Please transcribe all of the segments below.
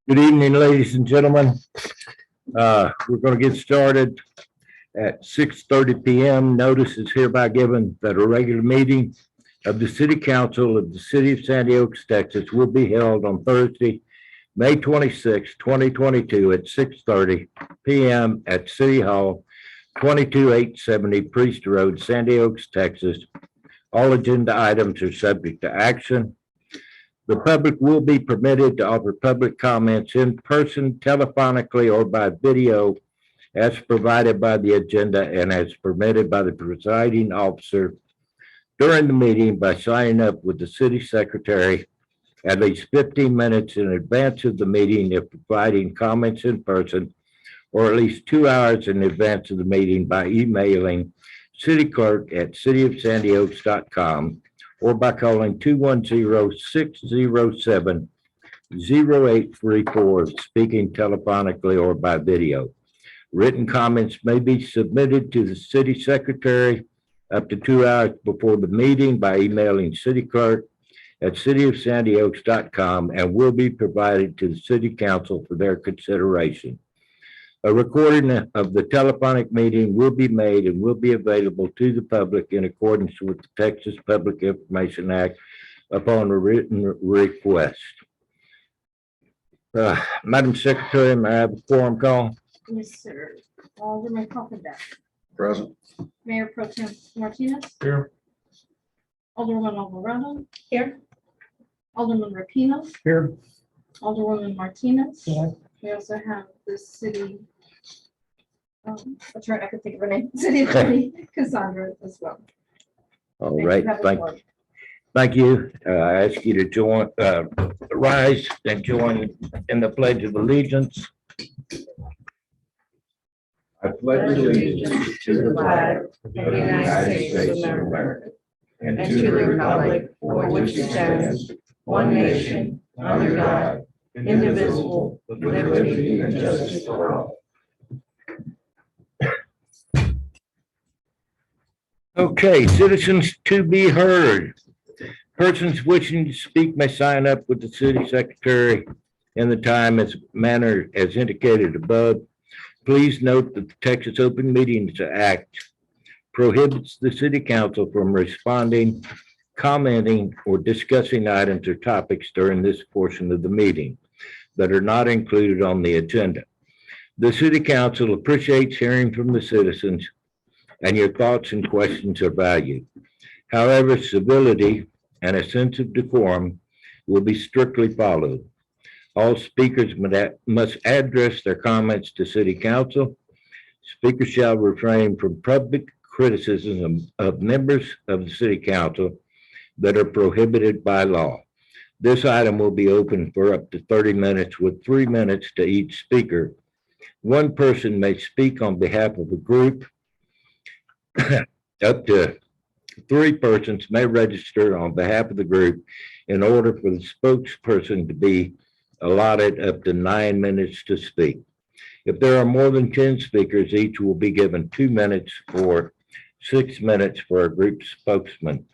Good evening, ladies and gentlemen. We're going to get started at 6:30 p.m. Notice is hereby given that a regular meeting of the City Council of the City of Sandy Oaks, Texas will be held on Thursday, May 26, 2022 at 6:30 p.m. at City Hall, 22870 Priest Road, Sandy Oaks, Texas. All agenda items are subject to action. The public will be permitted to offer public comments in person, telephonically, or by video as provided by the agenda and as permitted by the presiding officer during the meeting by signing up with the city secretary at least 15 minutes in advance of the meeting if providing comments in person, or at least 2 hours in advance of the meeting by emailing cityclerk@cityofsandyoaks.com or by calling 210-607-0834, speaking telephonically or by video. Written comments may be submitted to the city secretary up to 2 hours before the meeting by emailing cityclerk@cityofsandyoaks.com and will be provided to the city council for their consideration. A recording of the telephonic meeting will be made and will be available to the public in accordance with the Texas Public Information Act upon a written request. Madam Secretary, may I have a quorum call? Yes, sir. Alderman Koppelbeck. Present. Mayor Pro Tem Martinez. Here. Alderman Alvarado. Here. Alderman Rapino. Here. Alderwoman Martinez. Here. We also have the city attorney, I could think of her name, city attorney Cassandra as well. All Thank right, you. Have a quorum. thank you. I ask you to join, rise and join in the Pledge of Allegiance. I pledge allegiance to the flag of the United States of America and to the republic for which it stands, one nation, under God, indivisible, with liberty and justice for all. Okay, citizens to be heard. Persons wishing to speak may sign up with the city secretary in the time as manner as indicated above. Please note that the Texas Open Meetings Act prohibits the city council from responding, commenting, or discussing items or topics during this portion of the meeting that are not included on the agenda. The city council appreciates hearing from the citizens, and your thoughts and questions are valued. However, civility and a sense of decorum will be strictly followed. All speakers must address their comments to city council. Speakers shall refrain from public criticism of members of the city council that are prohibited by law. This item will be open for up to 30 minutes with 3 minutes to each speaker. One person may speak on behalf of a group. Up to 3 persons may register on behalf of the group in order for the spokesperson to be allotted up to 9 minutes to speak. If there are more than 10 speakers, each will be given 2 minutes or 6 minutes for a group spokesman.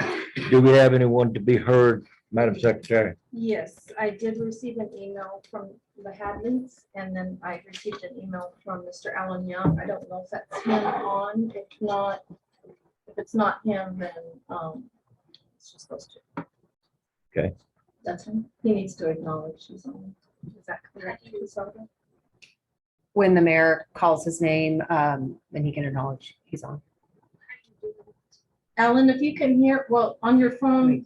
Do we have anyone to be heard, Madam Secretary? Yes, I did receive an email from the Hadleys, and then I received an email from Mr. Alan Young. I don't know if that's him on. If it's not him, then it's just supposed to. Okay. That's him. He needs to acknowledge he's on. Is that correct, Cassandra? When the mayor calls his name, then he can acknowledge he's on. Alan, if you can hear, well, on your phone,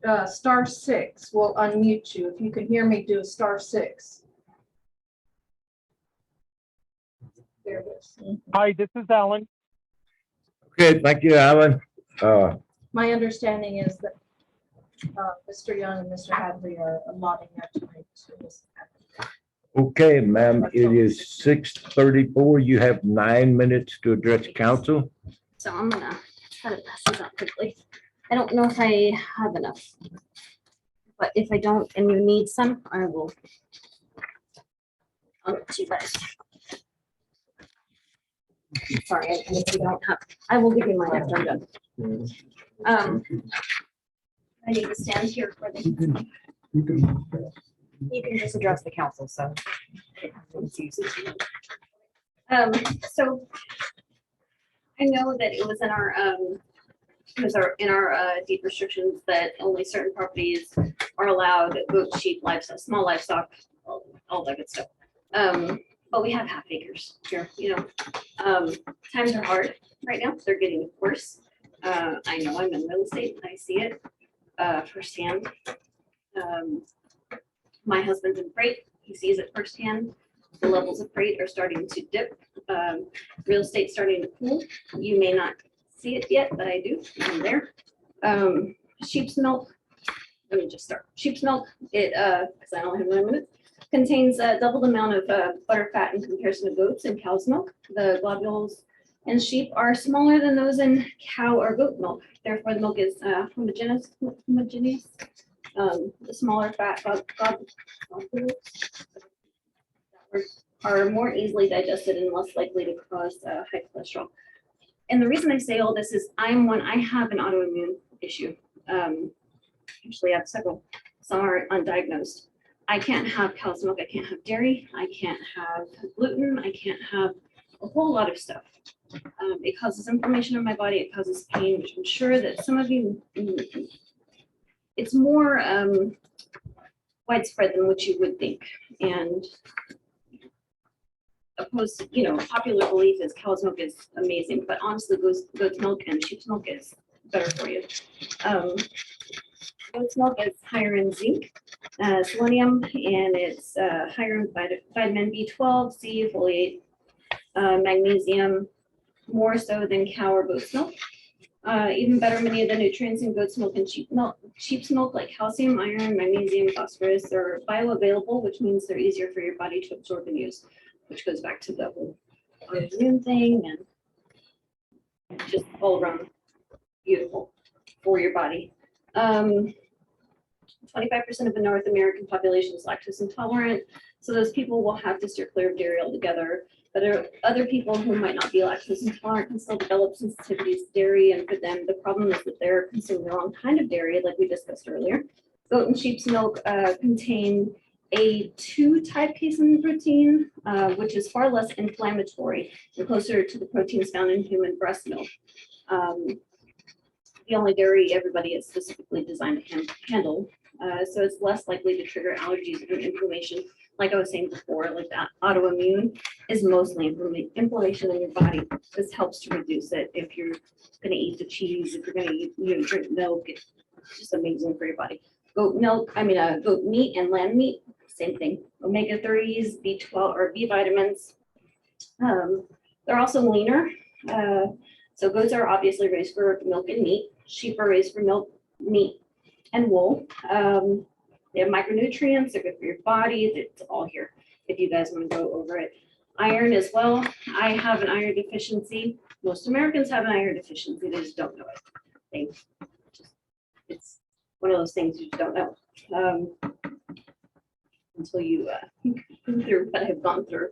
*6 will unmute you. If you can hear me, do a *6. There it is. Hi, this is Alan. Okay, thank you, Alan. My understanding is that Mr. Young and Mr. Hadley are allotting their time to this. Okay, ma'am, it is 6:34. You have 9 minutes to address council. So I'm gonna try to pass this out quickly. I don't know if I have enough. But if I don't and you need some, I will. I'll get to you guys. Sorry, and if you don't have, I will give you mine after I'm done. I need to stand here for the, You can just address the council, so. it's easy. so I know that it was in our, deed restrictions that only certain properties are allowed goat, sheep, livestock, small livestock, all that good stuff. But we have half acres here, times are hard right now. They're getting worse. I know I'm in real estate and I see it firsthand. My husband's in freight. He sees it firsthand. The levels of freight are starting to dip. Real estate's starting to cool. You may not see it yet, but I do. I'm there. Sheep's milk. Let me just start. Sheep's milk, because I only have 9 minutes, contains double the amount of butter fat in comparison to goats and cow's milk. The globules in sheep are smaller than those in cow or goat milk. Therefore, the milk is homogeneous. The smaller fat globules are more easily digested and less likely to cause high cholesterol. And the reason I say all this is I have an autoimmune issue. Actually, I have several. Some are undiagnosed. I can't have cow's milk. I can't have dairy. I can't have gluten. I can't have a whole lot of stuff. It causes inflammation in my body. It causes pain, which I'm sure that some of you, it's more widespread than what you would think. And opposed to, popular belief is cow's milk is amazing, but honestly, goat's milk and sheep's milk is better for you. Goat's milk is higher in zinc, selenium, and it's higher in vitamin B12, C, folate, magnesium, more so than cow or goat's milk. Even better, many of the nutrients in goat's milk and sheep's milk, like calcium, iron, magnesium, phosphorus, are bioavailable, which means they're easier for your body to absorb and use, which goes back to the whole autoimmune thing and just all around beautiful for your body. 25% of the North American population is lactose intolerant, so those people will have to steer clear of dairy altogether. But other people who might not be lactose intolerant can still develop sensitivities to dairy, and for them, the problem is that they're consuming the wrong kind of dairy, like we discussed earlier. Goat and sheep's milk contain A2 type casein protein, which is far less inflammatory and closer to the proteins found in human breast milk. The only dairy everybody is specifically designed to handle, so it's less likely to trigger allergies and inflammation. Like I was saying before, like that autoimmune is mostly inflammation in your body. This helps to reduce it. If you're going to eat the cheese, if you're going to eat, drink milk, it's just amazing for your body. Goat meat and lamb meat, same thing. Omega-3s, B12 or B vitamins. They're also leaner. So goats are obviously raised for milk and meat. Sheep are raised for milk, meat, and wool. They have micronutrients. They're good for your body. It's all here if you guys want to go over it. Iron as well. I have an iron deficiency. Most Americans have an iron deficiency. They just don't know it. It's one of those things you just don't know until you go through what I've gone through.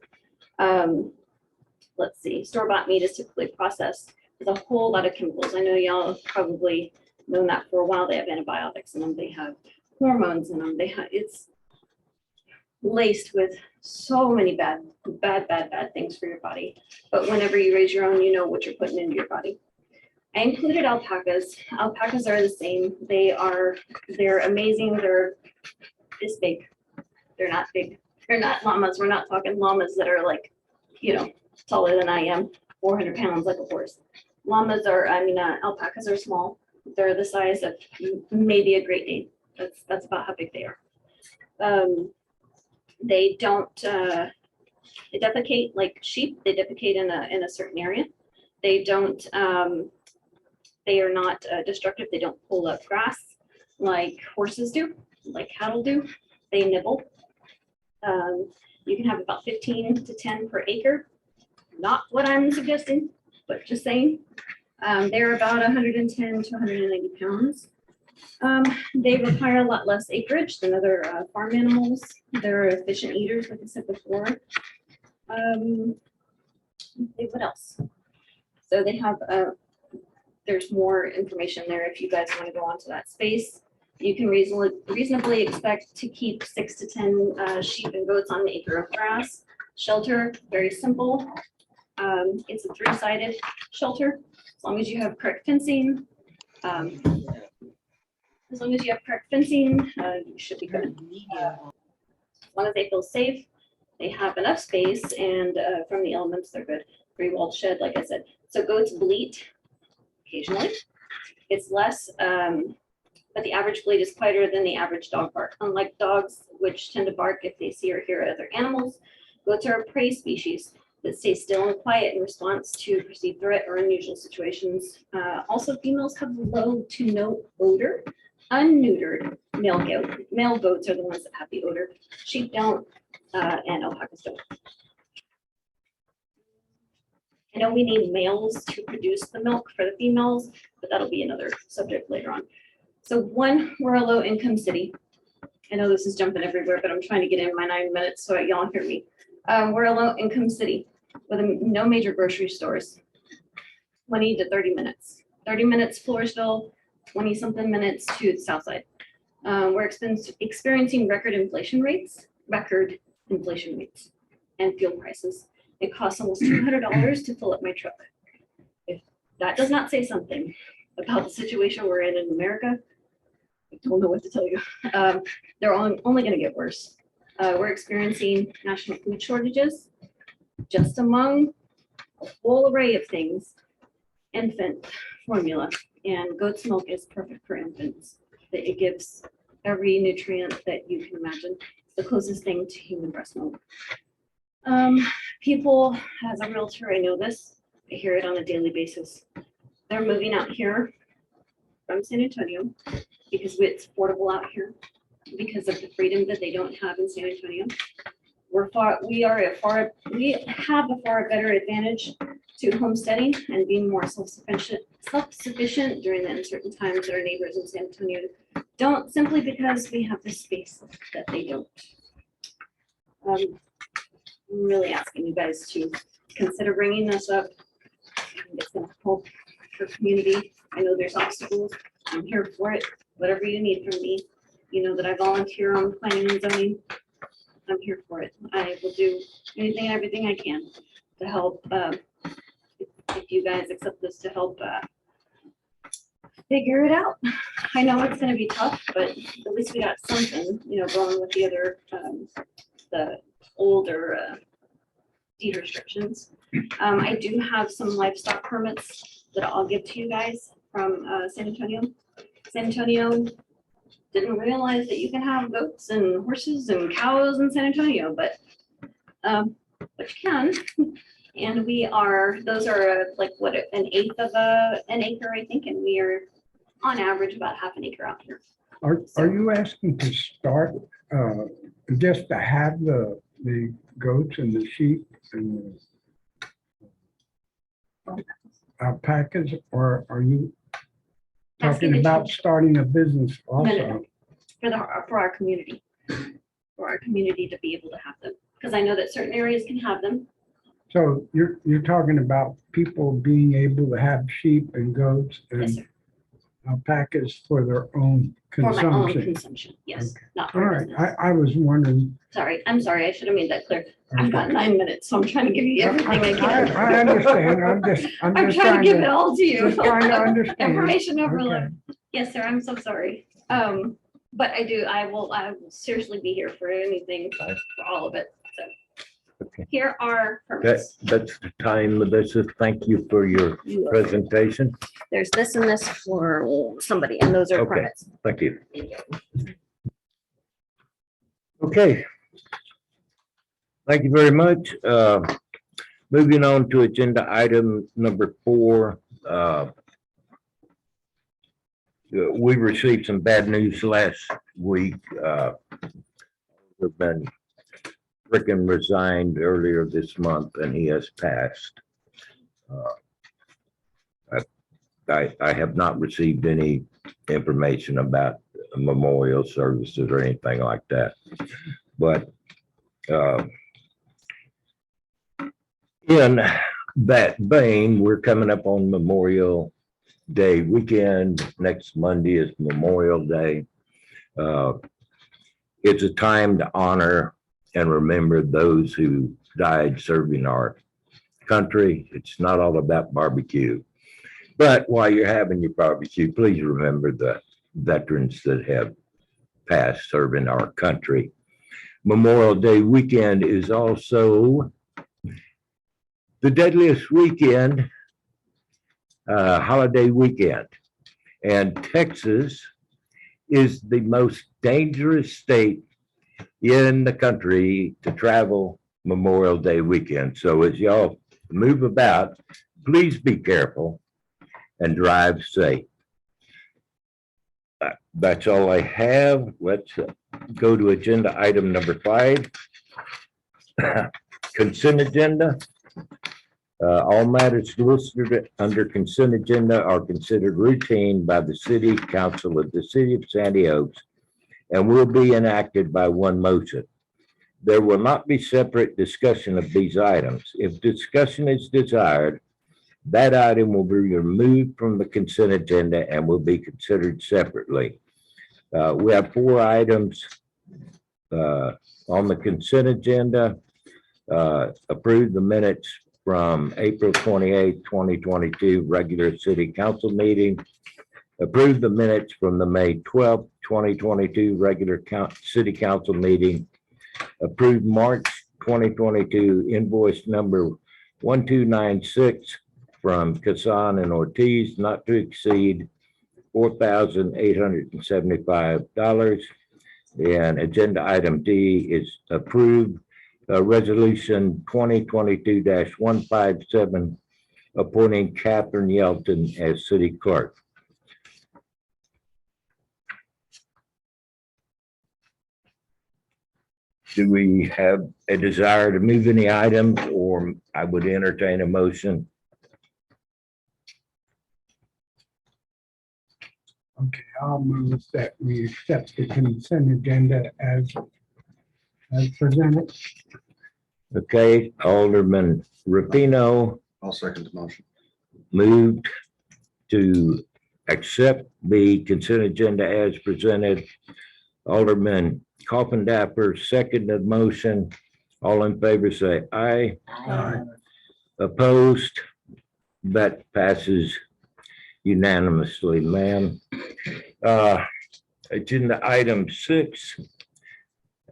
Let's see. Store-bought meat is typically processed with a whole lot of chemicals. I know y'all have probably known that for a while. They have antibiotics in them. They have hormones in them. It's laced with so many bad things for your body. But whenever you raise your own, you know what you're putting into your body. I included alpacas. Alpacas are the same. They're amazing. They're this big. They're not big. They're not llamas. We're not talking llamas that are like, taller than I am, 400 pounds like a horse. Alpacas are small. They're the size of maybe a Great Dane. That's about how big they are. They don't they defecate like sheep. They defecate in a certain area. They don't. They are not destructive. They don't pull up grass like horses do, like cattle do. They nibble. You can have about 15 to 10 per acre. Not what I'm suggesting, but just saying. They're about 110 to 190 pounds. They require a lot less acreage than other farm animals. They're efficient eaters, like I said before. What else? So they have, there's more information there if you guys want to go onto that space. You can reasonably expect to keep 6 to 10 sheep and goats on an acre of grass. Shelter, very simple. It's a 3-sided shelter, as long as you have correct fencing. As long as you have correct fencing, you should be good. As long as they feel safe, they have enough space, and from the elements, they're good. 3-walled shed, like I said. So goats bleat occasionally. It's less, but the average bleat is quieter than the average dog bark. Unlike dogs, which tend to bark if they see or hear other animals, goats are a prey species that stay still and quiet in response to perceived threat or unusual situations. Also, females have low to no odor. Unneutered male goats are the ones that have the odor. Sheep don't, and alpacas don't. I know we need males to produce the milk for the females, but that'll be another subject later on. So one, we're a low income city. I know this is jumping everywhere, but I'm trying to get in my 9 minutes so y'all hear me. We're a low income city with no major grocery stores. 20 to 30 minutes. 30 minutes Floresville, 20 something minutes to the south side. We're experiencing record inflation rates, and fuel prices. It costs almost $200 to fill up my truck. If that does not say something about the situation we're in America, I don't know what to tell you. They're only going to get worse. We're experiencing national food shortages, just among a whole array of things. Infant formula, and goat's milk is perfect for infants. It gives every nutrient that you can imagine. It's the closest thing to human breast milk. People, as a realtor, I know this, I hear it on a daily basis. They're moving out here from San Antonio because it's affordable out here, because of the freedom that they don't have in San Antonio. We have a far better advantage to homesteading and being more self-sufficient during the uncertain times that our neighbors in San Antonio don't, simply because we have the space that they don't. I'm really asking you guys to consider bringing this up. I think it's going to help your community. I know there's obstacles. I'm here for it. Whatever you need from me, you know that I volunteer on planning and zoning. I'm here for it. I will do anything and everything I can to help. If you guys accept this, to help figure it out. I know it's going to be tough, but at least we got something, going with the other, the older deed restrictions. I do have some livestock permits that I'll give to you guys from San Antonio. San Antonio didn't realize that you can have goats and horses and cows in San Antonio, but you can. And those are like what, an eighth of an acre, I think, and we are on average about half an acre out here. Are you asking to start just to have the goats and the sheep and the alpacas, or are you talking about starting a business also? No. For our community, to be able to have them, because I know that certain areas can have them. So you're talking about people being able to have sheep and goats Yes, and sir. alpacas for their own For my own consumption? consumption, yes, Okay. not All for right, business. I was wondering. I'm sorry, I should have made that clear. I've got Okay. 9 minutes, so I'm trying to give you everything I can. I understand. I'm I'm just trying to give it all to you. just trying to understand. Information Okay. overload. Yes, sir, I'm so sorry. But I will seriously be here for anything, for all of it. So Okay. here are permits. That's the time, Melissa. Thank you for your presentation. There's this and this for somebody, and those are Okay. permits. Thank you. Okay. Thank you very much. Moving on to agenda item number 4. We received some bad news last week. We've been Rickon resigned earlier this month and he has passed. I have not received any information about memorial services or anything like that. But in that vein, we're coming up on Memorial Day weekend. Next Monday is Memorial Day. Uh, It's a time to honor and remember those who died serving our country. It's not all about barbecue. But while you're having your barbecue, please remember the veterans that have passed serving our country. Memorial Day weekend is also the deadliest weekend, holiday weekend. And Texas is the most dangerous state in the country to travel Memorial Day weekend. So as y'all move about, please be careful and drive safe. That's all I have. Let's go to agenda item number 5. Consent agenda. All matters listed under consent agenda are considered routine by the City Council of the City of Sandy Oaks and will be enacted by one motion. There will not be separate discussion of these items. If discussion is desired, that item will be removed from the consent agenda and will be considered separately. We have 4 items on the consent agenda. Approve the minutes from April 28, 2022 regular city council meeting. Approve the minutes from the May 12, 2022 regular city council meeting. Approve March 2022 invoice number 1296 from Kasan and Ortiz not to exceed $4,875. And agenda item D is approved resolution 2022-157 appointing Catherine Yelton as city clerk. Do we have a desire to move any items, or I would entertain a motion? Okay, I'll move that we accept the consent agenda as presented. Okay, Alderman Rapino I'll second the motion. moved to accept the consent agenda as presented. Alderman Coffin-Dapper seconded motion. All in favor say aye. Opposed? That passes unanimously, ma'am. Agenda item 6,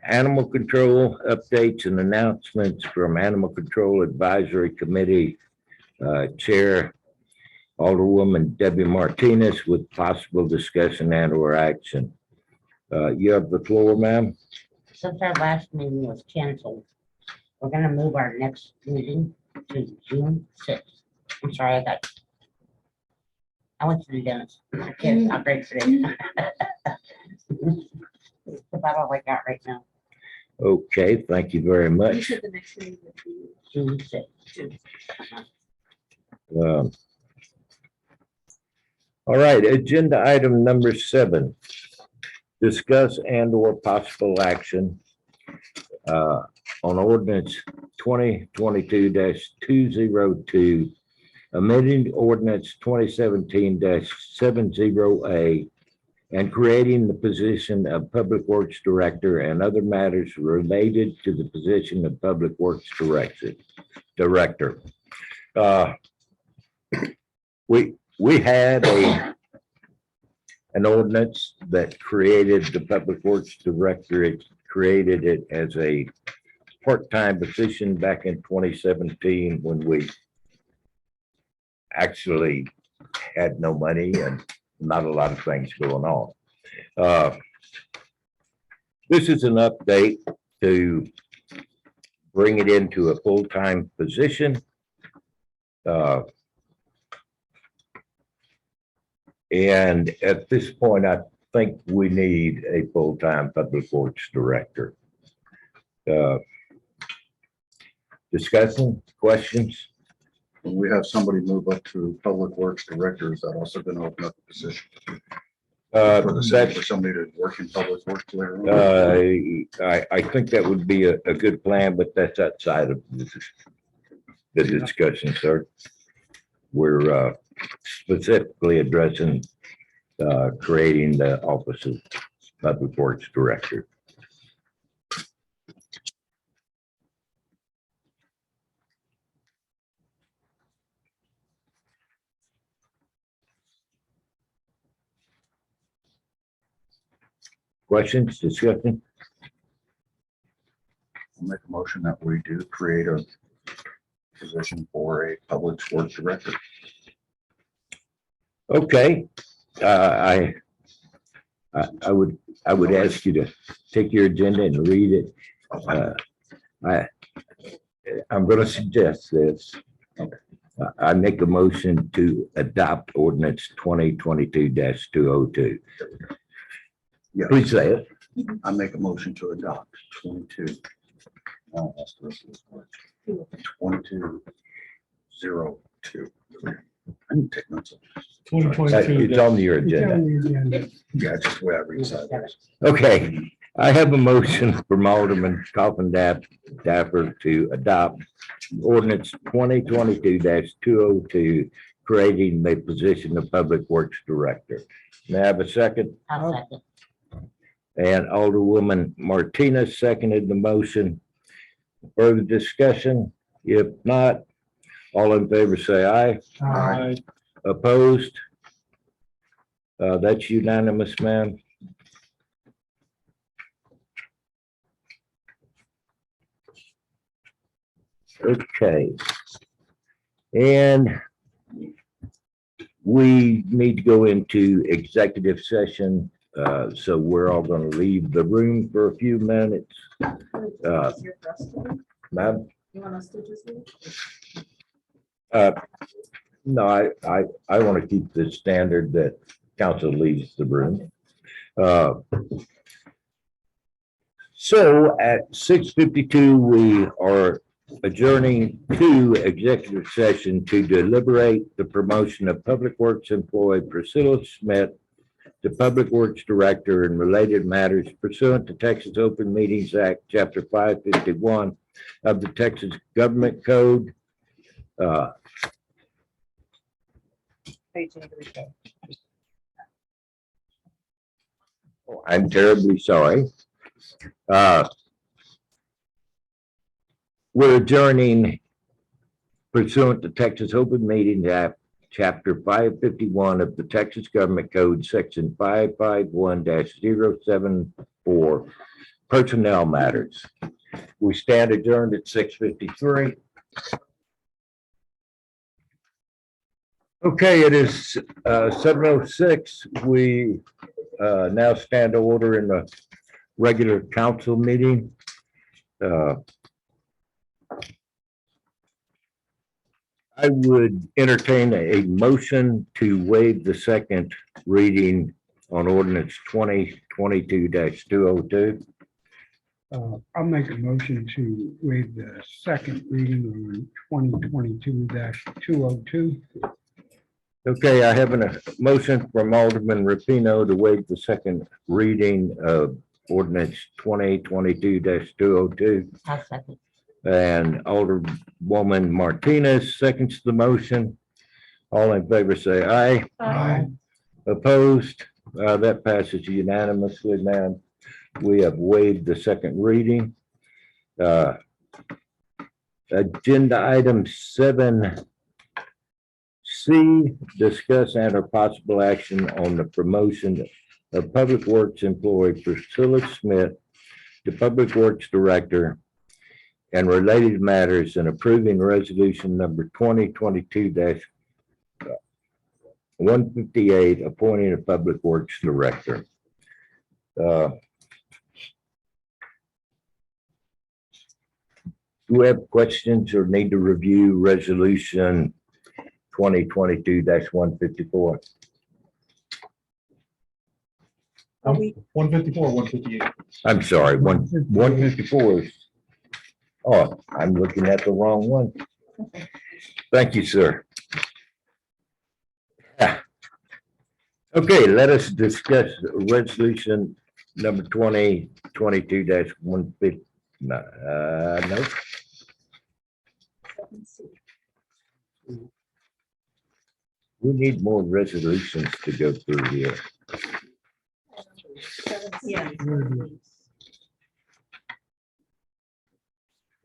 animal control updates and announcements from Animal Control Advisory Committee Chair Alderwoman Debbie Martinez with possible discussion and or action. You have the floor, ma'am. Since our last meeting was canceled, we're gonna move our next meeting to June 6th. I'm sorry, I went to the dentist. My kids operate today. It's about all I got right now, Okay, thank you very You much. said the next meeting would be June 6th. June. All right, agenda item number 7. Discuss and or possible action on ordinance 2022-202, amending ordinance 2017-70A and creating the position of Public Works Director and other matters related to the position of Public Works Director. We had an ordinance that created the Public Works Director. It created it as a part-time position back in 2017 when we actually had no money and not a lot of things going on. This is an update to bring it into a full-time position. And at this point, I think we need a full-time Public Works Director. Discussion, questions? When we have somebody move up to Public Works Director, is that also going to open up the position for the city for somebody to work in Public Works later on? I think that would be a good plan, but that's outside of the discussion, sir. We're specifically addressing creating the office of Public Works Director. Questions, discussion? I'll make a motion that we do create a position for a public works director. Okay, I would ask you to take your agenda and read it. I'm gonna suggest this. I make a motion to adopt ordinance 2022-202. Yeah, Please say it. I make a motion to adopt 22. No, that's the rest of this word. 2202. I need to take notes. It's on your It's agenda. on the agenda. Yeah, just the way I read sideways. Okay, I have a motion from Alderman Coffin Dapper to adopt ordinance 2022-202, creating the position of Public Works Director. May I have a second? I'll second. And Alderwoman Martinez seconded the motion. Further discussion? If not, all in favor say aye. Aye. Opposed? That's unanimous, ma'am. Okay. And we need to go into executive session. So we're all going to leave the room for a few minutes. Ma'am? You want us to just leave? No, I want to keep the standard that council leaves the room. So at 6:52, we are adjourning to executive session to deliberate the promotion of Public Works employee Priscilla Smith to Public Works Director and related matters pursuant to Texas Open Meetings Act, Chapter 551 of the Texas Government Code. I'm terribly sorry. We're adjourning pursuant to Texas Open Meetings Act, Chapter 551 of the Texas Government Code, Section 551-074, personnel matters. We stand adjourned at 6:53. Okay, it is 7:06. We now stand to order in the regular council meeting. I would entertain a motion to waive the second reading on ordinance 2022-202. I'll make a motion to waive the second reading on 2022-202. Okay, I have a motion from Alderman Rapino to waive the second reading of ordinance 2022-202. I'll second. And Alderwoman Martinez seconds the motion. All in favor say aye. Aye. Opposed? That passes unanimously, ma'am. We have waived the second reading. Agenda item 7C, discuss and/or possible action on the promotion of Public Works employee Priscilla Smith to Public Works Director and related matters, and approving resolution number 2022-158, appointing a Public Works Director. Do we have questions or need to review resolution 2022-154? 154, 158. I'm sorry, 154 is, oh, I'm looking at the wrong one. Thank you, sir. Okay, let us discuss resolution number 2022-150. No. We need more resolutions to go through here. Yeah.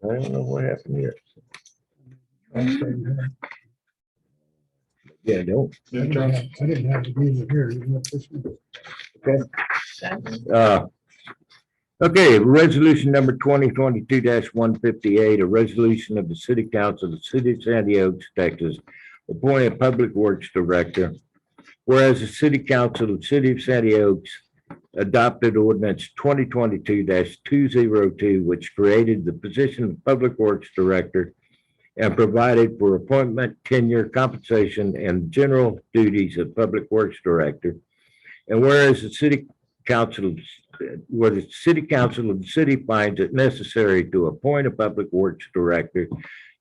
I don't know what happened here. I Yeah, don't. didn't have to be here. You want this one? Okay, resolution number 2022-158, a resolution of the City Council of the City of Sandy Oaks, Texas, appointing a Public Works Director. Whereas the City Council of the City of Sandy Oaks adopted ordinance 2022-202, which created the position of Public Works Director and provided for appointment, tenure, compensation, and general duties of Public Works Director. And whereas the City Council, where the City Council of the city finds it necessary to appoint a Public Works Director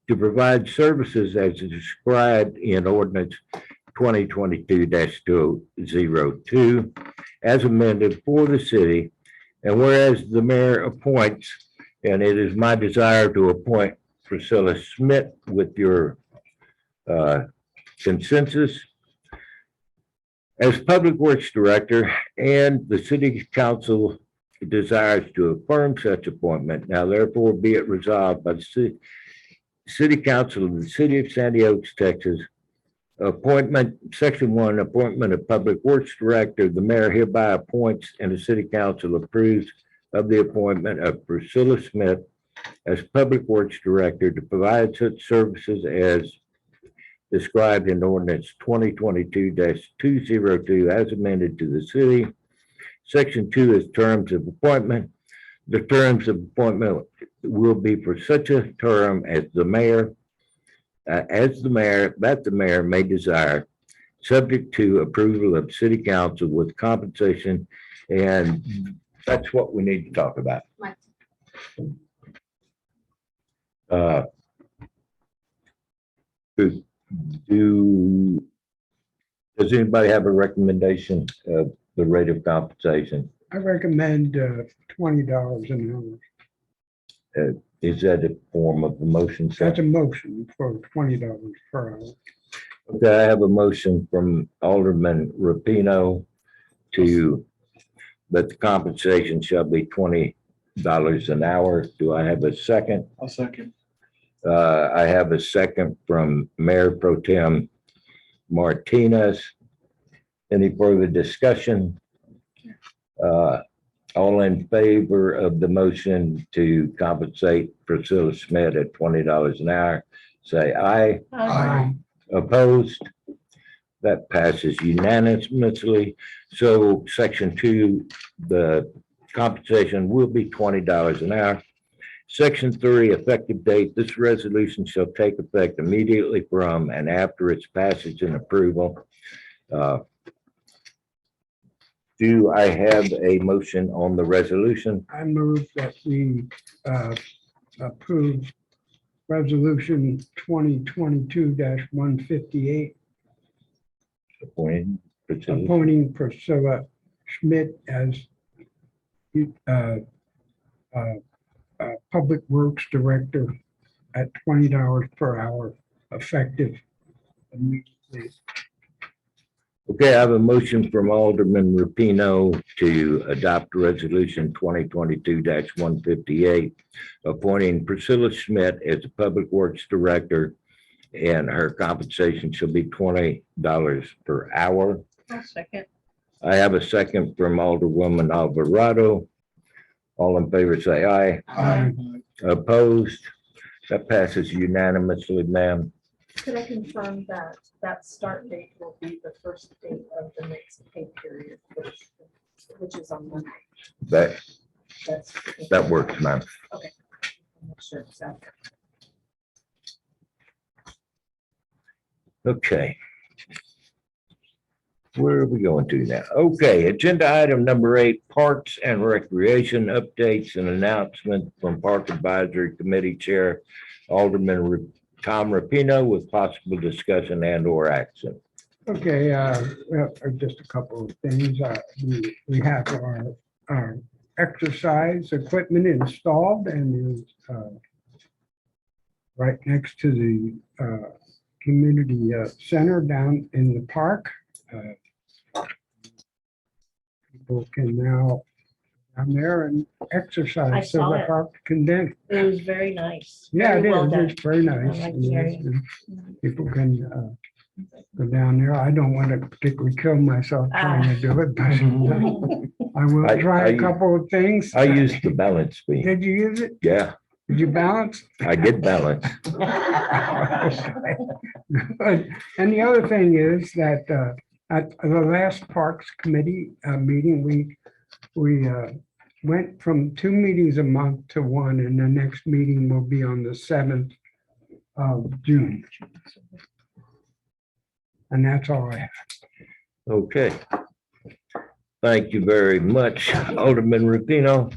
to provide services as described in ordinance 2022-202 as amended for the city. And whereas the mayor appoints, and it is my desire to appoint Priscilla Smith with your consensus as Public Works Director, and the City Council desires to affirm such appointment. Now therefore be it resolved by the City Council of the City of Sandy Oaks, Texas. Appointment, Section 1, appointment of Public Works Director. The mayor hereby appoints and the City Council approves of the appointment of Priscilla Smith as Public Works Director to provide such services as described in ordinance 2022-202 as amended to the city. Section 2 is terms of appointment. The terms of appointment will be for such a term as the mayor may desire, subject to approval of City Council with compensation, and that's what we need to talk about. Mike. Does anybody have a recommendation of the rate of compensation? I recommend $20 an hour. Is that a form of the motion? That's a motion for $20 per hour. Okay, I have a motion from Alderman Rapino to that the compensation shall be $20 an hour. Do I have a second? I'll second. I have a second from Mayor Pro Tem Martinez. Any further discussion? All in favor of the motion to compensate Priscilla Smith at $20 an hour, say aye. Aye. Opposed? That passes unanimously. So Section 2, the compensation will be $20 an hour. Section 3, effective date. This resolution shall take effect immediately from and after its passage and approval. Do I have a motion on the resolution? I move that we approve resolution 2022-158, Appointing Priscilla. appointing Priscilla Schmidt as Public Works Director at $20 per hour, effective immediately. Okay, I have a motion from Alderman Rapino to adopt resolution 2022-158, appointing Priscilla Schmidt as the Public Works Director, and her compensation shall be $20 per hour. I'll second. I have a second from Alderwoman Alvarado. All in favor, say aye. Aye. Opposed? That passes unanimously, ma'am. Could I confirm that that start date will be the first date of the next pay period, which is on Monday? That That's. works, ma'am. Okay. I'm not sure exactly. Okay. Where are we going to now? Okay, agenda item number 8, Parks and Recreation updates and announcement from Park Advisory Committee Chair Alderman Tom Rapino with possible discussion and or action. Okay, just a couple of things. We have our exercise equipment installed and is right next to the community center down in the park. people can now down there and I exercise. So saw the it. park condensed. It was very nice. Yeah, it Very well is. done. It's very nice. I like It is, hearing. and people can go down there. I don't want to particularly kill myself trying to do it, but I will try I- a couple of things. I used the balance beam. Did you use it? Yeah, Did you balance? I did balance. Good. And the other thing is that at the last Parks Committee meeting, we went from 2 meetings a month to 1, and the next meeting will be on the 7th of June. And that's all I have. Okay. Thank you very much, Alderman Rupino.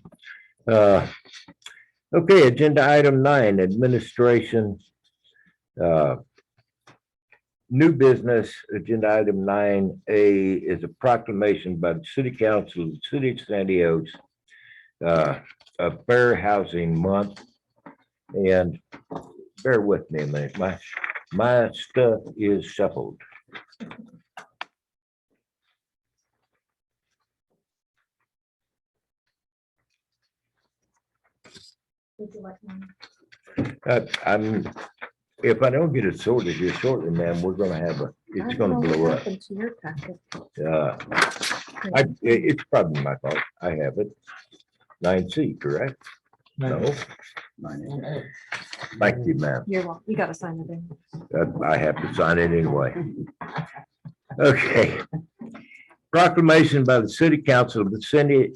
Okay, agenda item 9, administration. New business, agenda item 9A is a proclamation by the City Council of the City of San Diego of Fair Housing Month. And bear with me a minute, my stuff is shuffled. Would you like mine? If I don't get it sorted here shortly, man, we're gonna have it's gonna blow up. To your packet. It's probably my fault. I have it. 9C, correct? No, thank you, ma'am. You're welcome. You gotta sign it in. I have to sign it anyway. Okay. Proclamation by the City Council of the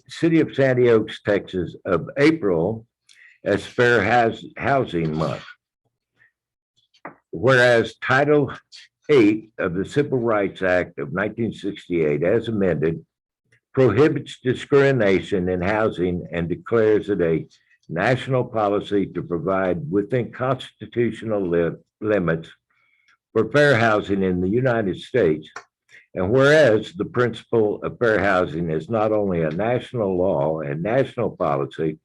City of Sandy Oaks, Texas of April as Fair Housing Month. Whereas Title 8 of the Civil Rights Act of 1968, as amended, prohibits discrimination in housing and declares it a national policy to provide within constitutional limits for fair housing in the United States. And whereas the principle of fair housing is not only a national law and national policy,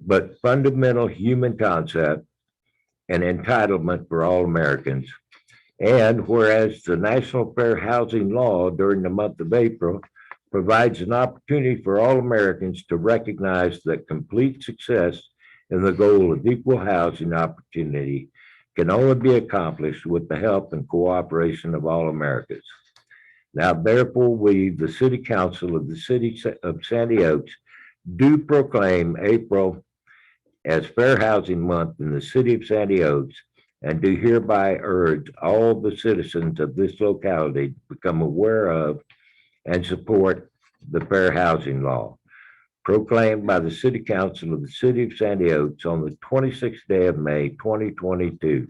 but fundamental human concept and entitlement for all Americans. And whereas the National Fair Housing Law during the month of April provides an opportunity for all Americans to recognize that complete success in the goal of equal housing opportunity can only be accomplished with the help and cooperation of all Americans. Now, therefore, we, the City Council of the City of Sandy Oaks, do proclaim April as Fair Housing Month in the City of Sandy Oaks, and do hereby urge all the citizens of this locality to become aware of and support the Fair Housing Law, proclaimed by the City Council of the City of Sandy Oaks on the 26th day of May, 2022.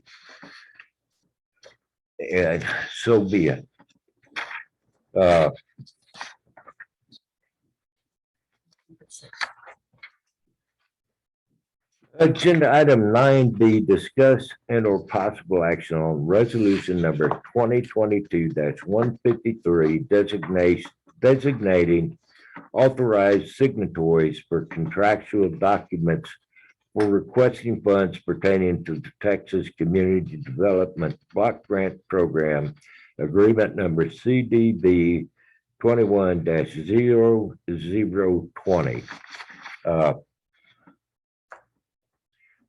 And so be it. Agenda item 9B, discuss and or possible action on resolution number 2022-153 designating authorized signatories for contractual documents for requesting funds pertaining to the Texas Community Development Block Grant Program, agreement number CDB 21-0020.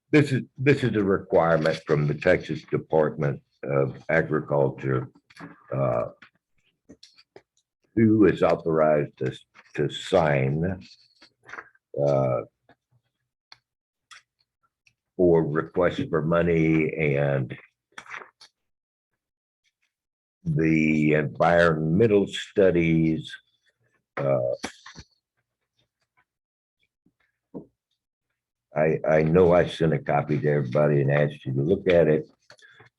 This is a requirement from the Texas Department of Agriculture, who is authorized to sign for requests for money and the environmental studies. I know I sent a copy to everybody and asked you to look at it.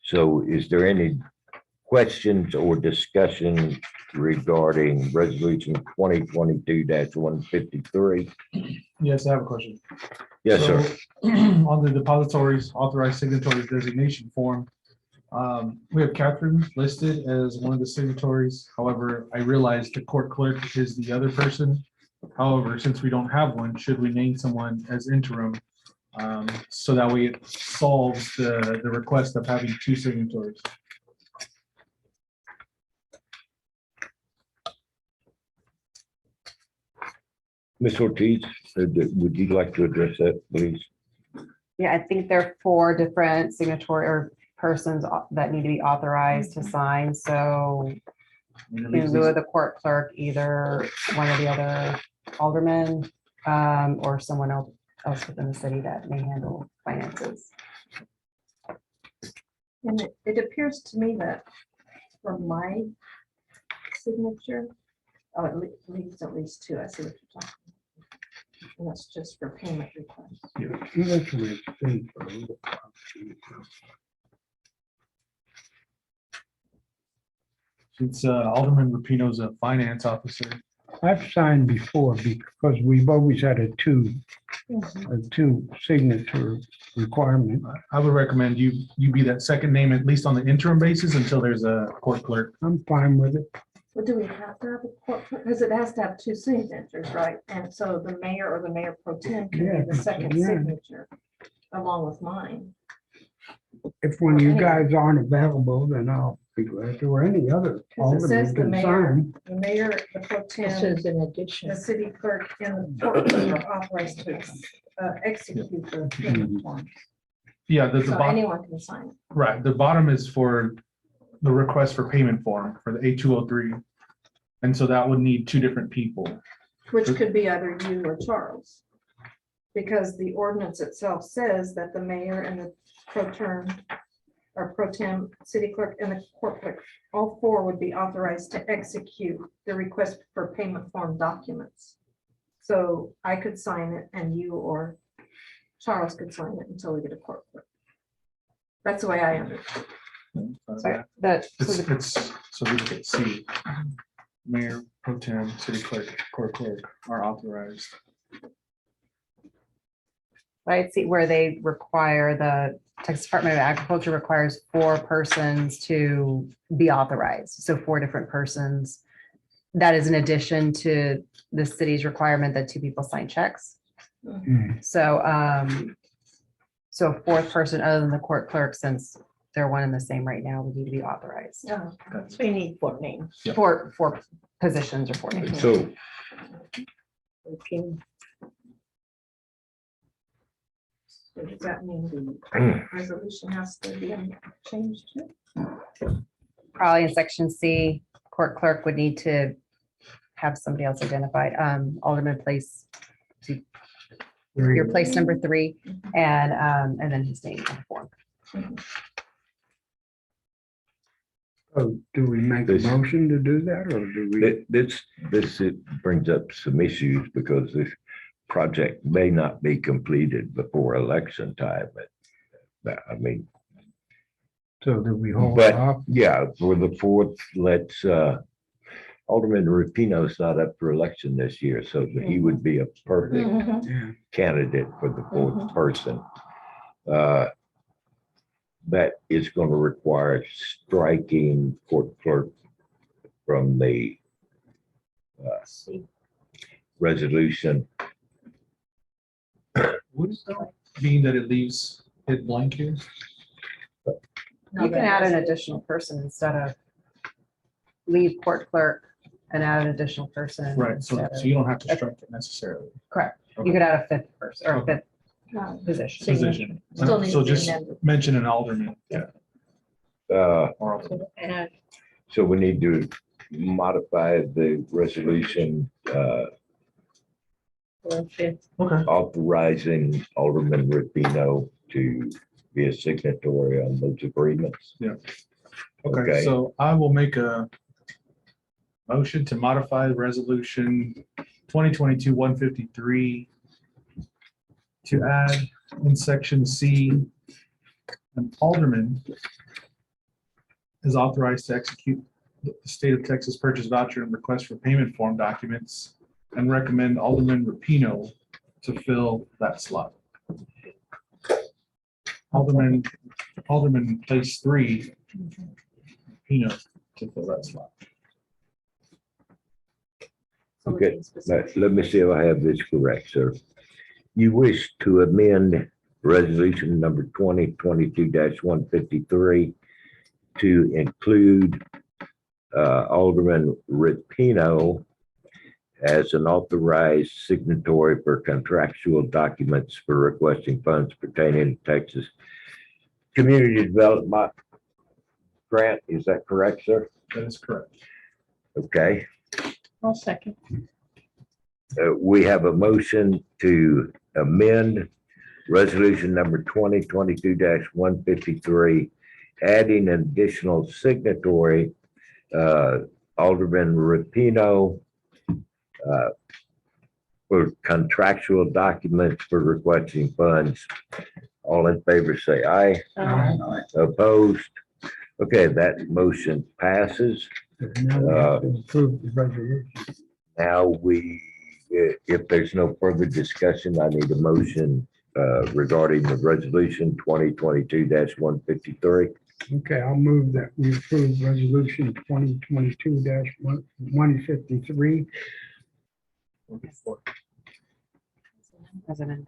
So is there any questions or discussion regarding resolution 2022-153? Yes, I have a question. Yes, sir. So, on the depositories authorized signatories designation form, we have Catherine listed as one of the signatories. However, I realize the court clerk is the other person. However, since we don't have one, should we name someone as interim? So that way it solves the request of having 2 signatories. Ms. Ortiz, would you like to address that, please? Yeah, I think there are 4 different signatory or persons that need to be authorized to sign, so in lieu of the court clerk, either one of the other aldermen, or someone else within the city that may handle finances. And it appears to me that for my signature, oh, at least 2, I see what you're talking about. And that's just for payment requests. That's what it's been for a little while. It's Alderman Rapino's a finance officer. I've signed before because we've always had a two signature requirement. I would recommend you be that second name, at least on the interim basis, until there's a court clerk. I'm fine with it. Well, do we have to have a court, because it has to have 2 signatures, right? And so the mayor or the mayor pro tem can Yeah, be the second yeah. signature along with mine. If one of you guys aren't available, then I'll be glad to, or any other. Because it says alderman the can mayor, sign. the mayor, the pro tem, in addition. the city clerk, and the court clerk are authorized to execute the payment forms. Yeah, the So bottom, anyone can sign it. right, the bottom is for the request for payment form for the A203. And so that would need 2 different people. Which could be either you or Charles. Because the ordinance itself says that the mayor and the pro tem, city clerk, and the court clerk, all 4 would be authorized to execute the request for payment form documents. So I could sign it and you or Charles could sign it until we get a court clerk. That's the way I understand. So that, so the- It's, so we can see, mayor, pro tem, city clerk, court clerk are authorized. I see where they require, the Texas Department of Agriculture requires 4 persons to be authorized. So 4 different persons. That is in addition to the city's requirement that 2 people sign checks. Hmm. So, so a 4th person other than the court clerk, since they're one and the same right now, would need to be authorized. Yeah. We need 4 names. Yep. For positions or for names. So So does that mean the resolution has to be changed too? Probably in section C, court clerk would need to have somebody else identified, Alderman place, your place number 3, and then his name on the form. Oh, do we make a This- motion to do that, or do we? this it brings up some issues because this project may not be completed before election time. But I mean, So do we hold But- off? yeah, for the 4th, let's, Alderman Rapino's not up for election this year, so he would be a perfect Yeah. candidate for the 4th person. That is going to require striking court clerk from the resolution. Would that mean that it leaves it blank here? You can add an additional person instead of leave court clerk and add an additional person. Right, so instead of- you don't have to strike it necessarily. Correct. You could add a 5th person or a 5th position. Position. Still needs So to be just amended. mention an alderman. Uh, Or alternate. And So we need to modify the resolution Okay, authorizing Alderman Rapino to be a signatory on those agreements. okay, so I will make a motion to modify resolution 2022-153 to add in section C, an alderman is authorized to execute the state of Texas purchase voucher and request for payment form documents and recommend Alderman Rapino to fill that slot. Alderman place 3, Rapino to fill that slot. Okay, let me see if I have this correct, sir. You wish to amend resolution number 2022-153 to include Alderman Rapino as an authorized signatory for contractual documents for requesting funds pertaining to Texas Community Development Grant. Is that correct, sir? That is correct. Okay. I'll second. We have a motion to amend resolution number 2022-153, adding an additional signatory, Alderman Rapino, for contractual documents for requesting funds. All in favor, say aye. Aye. Opposed? Okay, that motion passes. Now we have to approve the resolution. Now if there's no further discussion, I need a motion regarding the resolution 2022-153. Okay, I'll move that we approve resolution 2022-153. As amended.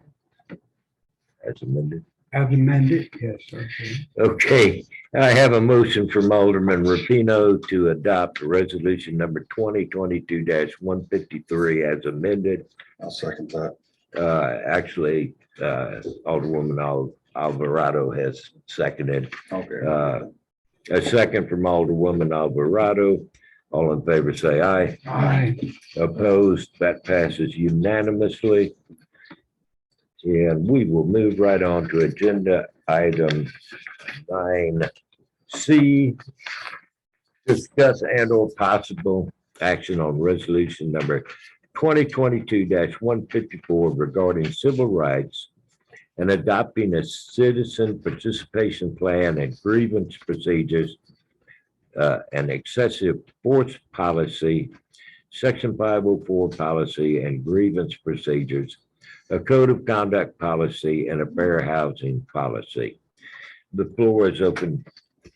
As amended. As amended, yes, okay. Okay, I have a motion from Alderman Rapino to adopt resolution number 2022-153 as amended. I'll second that. Actually, Alderwoman Alvarado has seconded. Okay. A second from Alderwoman Alvarado. All in favor, say aye. Aye. Opposed, that passes unanimously. And we will move right on to agenda item 9C. Discuss and/or possible action on resolution number 2022-154 regarding civil rights and adopting a citizen participation plan and grievance procedures, an excessive force policy, section 504 policy and grievance procedures, a code of conduct policy, and a fair housing policy. The floor is open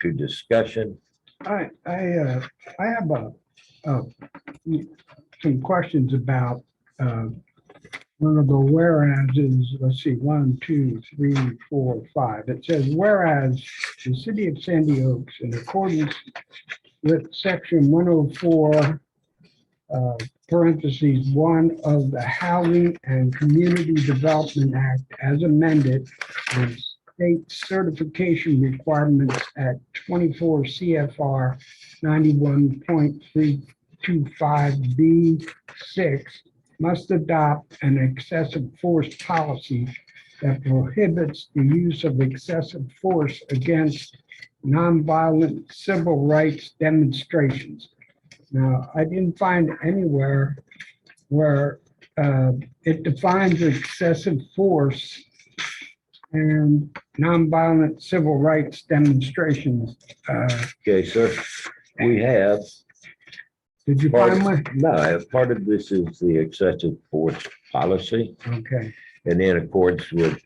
to discussion. I have some questions about one of the whereases. Let's see, 1, 2, 3, 4, 5. It says, whereas the city of Sandy Oaks, in accordance with section 104, parentheses 1 of the Housing and Community Development Act as amended, and state certification requirements at 24 CFR 91.325B6 must adopt an excessive force policy that prohibits the use of excessive force against nonviolent civil rights demonstrations. Now, I didn't find anywhere where it defines excessive force and nonviolent civil rights demonstrations. Okay, sir, we have, Did you find one? no, part of this is the excessive force policy. Okay, And in accordance with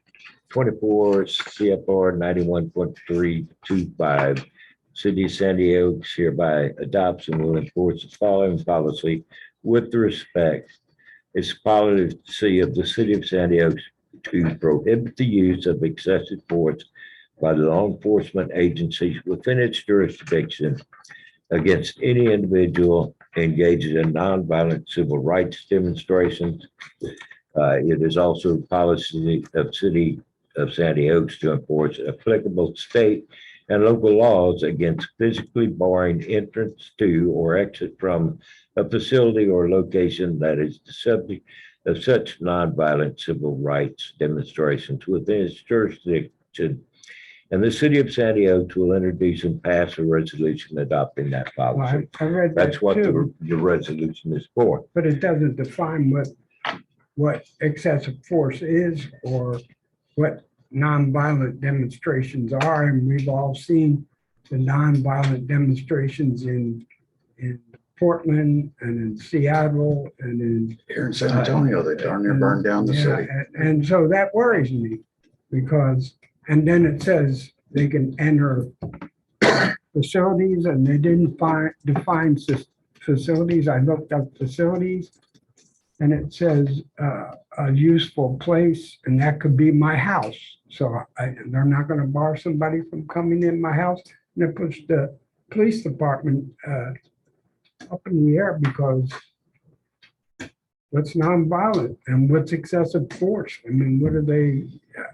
24 CFR 91.325, City of Sandy Oaks hereby adopts and will enforce the following policy with respect. It's policy of the City of Sandy Oaks to prohibit the use of excessive force by the law enforcement agencies within its jurisdiction against any individual engaged in nonviolent civil rights demonstrations. It is also policy of City of Sandy Oaks to enforce applicable state and local laws against physically barring entrance to or exit from a facility or location that is the subject of such nonviolent civil rights demonstrations within its jurisdiction. And the City of Sandy Oaks will introduce and pass a resolution adopting that well, policy. I read that That's what too, the resolution is for. but it doesn't define what excessive force is or what nonviolent demonstrations are. And we've all seen the nonviolent demonstrations in Portland and in Seattle and in Here in San Antonio, they darn near burned down the Yeah, city. and so that worries me because, and then it says they can enter facilities and they didn't define facilities. I looked up facilities and it says a useful place, and that could be my house. So they're not going to bar somebody from coming in my house. And it puts the police department up in the air because what's nonviolent and what's excessive force? I mean, what are they?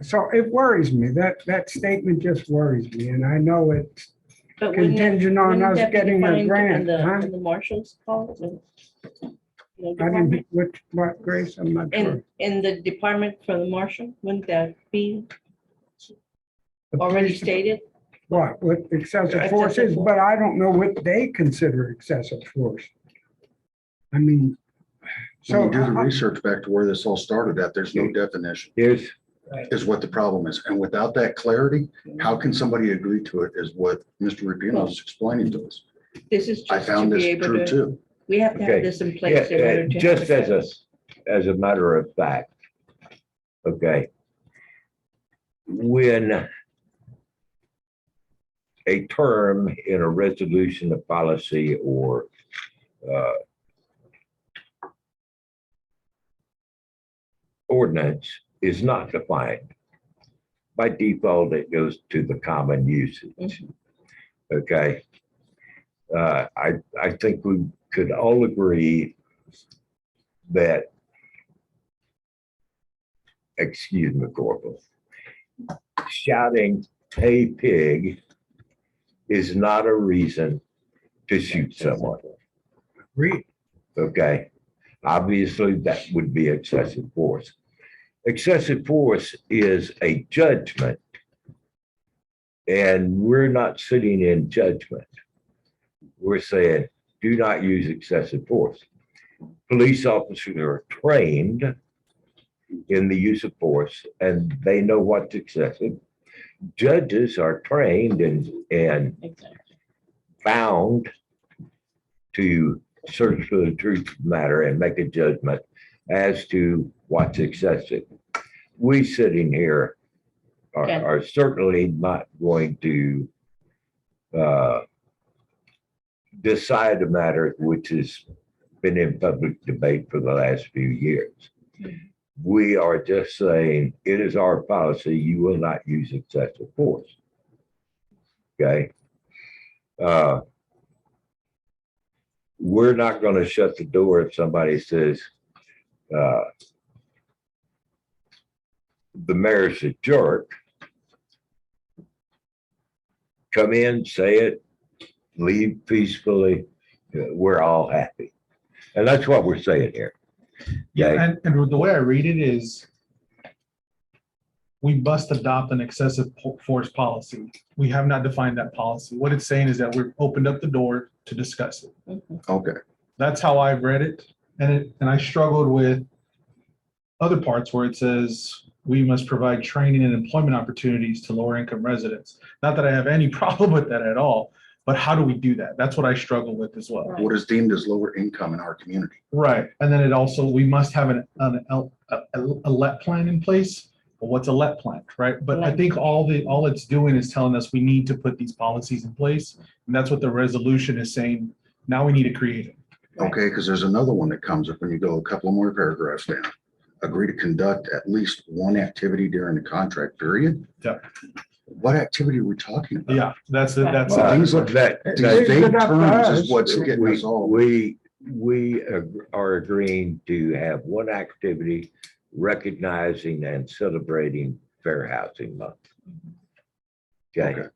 So it worries me. That statement just worries me. And I know it's But wouldn't it- contingent on wouldn't us that be getting a defined in grant, the- huh? in the marshal's calls and, I didn't, what, Grace? I'm not sure. in the department for the marshal, wouldn't that be The already police- stated? What excessive Excessive force is, force. but I don't know what they consider excessive force. I mean, When so you do the research back to where this all started at, there's no definition, Here's, is what the problem is. And without that clarity, how can somebody agree to it is what Mr. Rubino is explaining to us. This is I just to found be this able true to, too. we have to Okay. have this in yeah, place in order to. have just a as a matter of fact, okay. When a term in a resolution of policy or ordinance is not defined, by default, it goes to the common usage. Mhm. Okay. I think we could all agree that, excuse me, Corporal, shouting, "Hey, pig," is not a reason to shoot someone, agree. okay? Obviously, that would be excessive force. Excessive force is a judgment. And we're not sitting in judgment. We're saying, do not use excessive force. Police officers are trained in the use of force and they know what's excessive. Judges are trained and Exactly. bound to search for the truth of the matter and make a judgment as to what's excessive. We sitting here Yeah. are certainly not going to decide a matter which has been in public debate for the last few years. We are just saying, it is our policy, you will not use excessive force. Okay? We're not going to shut the door if somebody says, the mayor's a jerk. Come in, say it, leave peacefully. We're all happy. And that's what we're saying here. Yeah, Okay. and the way I read it is we must adopt an excessive force policy. We have not defined that policy. What it's saying is that we've opened up the door to discuss it. Mhm. Okay. That's how I've read it. And I struggled with other parts where it says we must provide training and employment opportunities to lower income residents. Not that I have any problem with that at all, but how do we do that? That's what I struggle with as well. Right. What is deemed as lower income in our community? Right. And then it also, we must have a LET plan in place. But what's a LET plan, right? But I think all it's doing is telling us we need to put these policies in place. And that's what the resolution is saying. Now we need to create it. Right. Okay, because there's another one that comes up when you go a couple more paragraphs down. Agree to conduct at least one activity during the contract period. Yep. What activity are we talking about? Yeah, that's it. That's Uh, it. These are- that- These Leave vague it up to terms us. is what's getting us all. We are agreeing to have one activity recognizing and celebrating Fair Housing Month. Okay,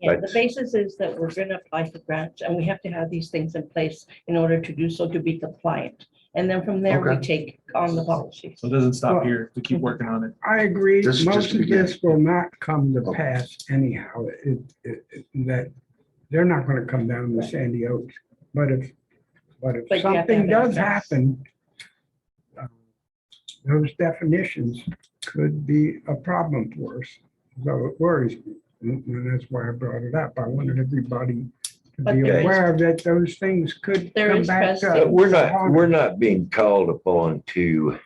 Yeah, the But- basis is that we're gonna apply for grants and we have to have these things in place in order to do so, to be compliant. And then from there, we Okay. take on the policy. So it doesn't stop here. We keep working on it. I agree, This is just most the of this beginning. will not come to Okay. pass anyhow. That, they're not gonna come down to Sandy Oaks. But if But you have to something have does access. happen, those definitions could be a problem for us. So it worries me. And that's why I brought it up. I wanted everybody to But be there is- aware that those things could There come is back. precedent. to we're not being called upon to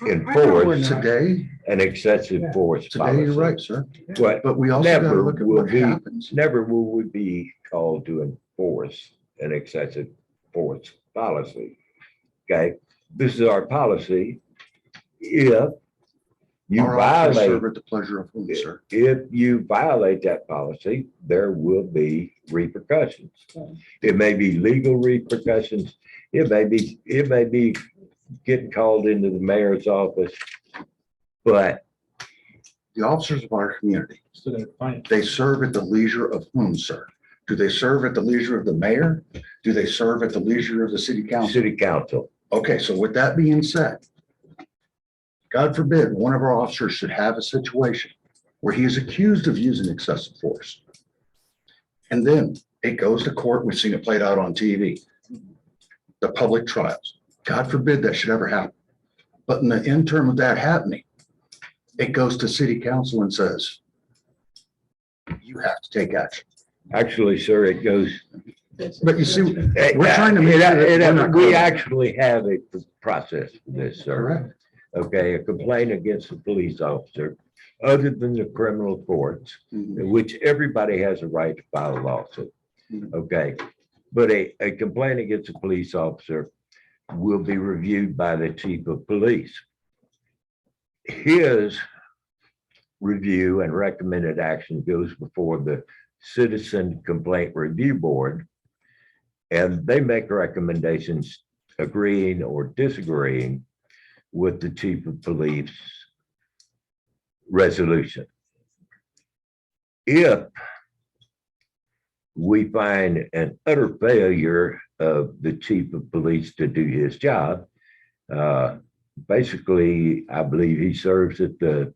I know we're enforce not. Today, an excessive Yeah. force today, you're policy. right, sir. But But we also gotta Never look at will what be- happens. never will we be called to enforce an excessive force policy. Okay, this is our policy. If you Our officers violate, serve at the pleasure of whom, sir? if you violate that policy, there will be repercussions. Hmm. It may be legal repercussions. It may be getting called into the mayor's office. But The officers of our community, So they're fine. they serve at the leisure of whom, sir? Do they serve at the leisure of the mayor? Do they serve at the leisure of the city council? city council, Okay, so with that being said, God forbid, one of our officers should have a situation where he is accused of using excessive force. And then it goes to court. We've seen it played out on TV. The public trials. God forbid that should ever happen. But in the interim of that happening, it goes to city council and says, you have to take action. actually, sir, it goes. But you see, we're trying to make sure that we're not We covered. actually have a process for this, sir. Correct. Okay, a complaint against a police officer, other than the criminal courts, Mhm. which everybody has a right to file a lawsuit. Mhm. Okay, but a complaint against a police officer will be reviewed by the chief of police. His review and recommended action goes before the Citizen Complaint Review Board. And they make recommendations agreeing or disagreeing with the chief of police resolution. If we find an utter failure of the chief of police to do his job, basically, I believe he serves at the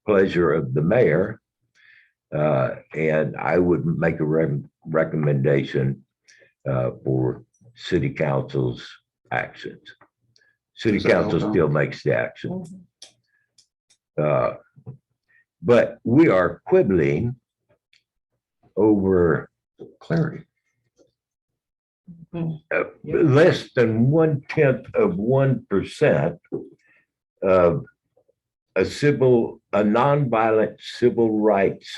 pleasure of the mayor. And I would make a recommendation for city council's actions. City Is that all council done? still makes the action. But we are quibbling over Clarity. less than 0.1% of a nonviolent civil rights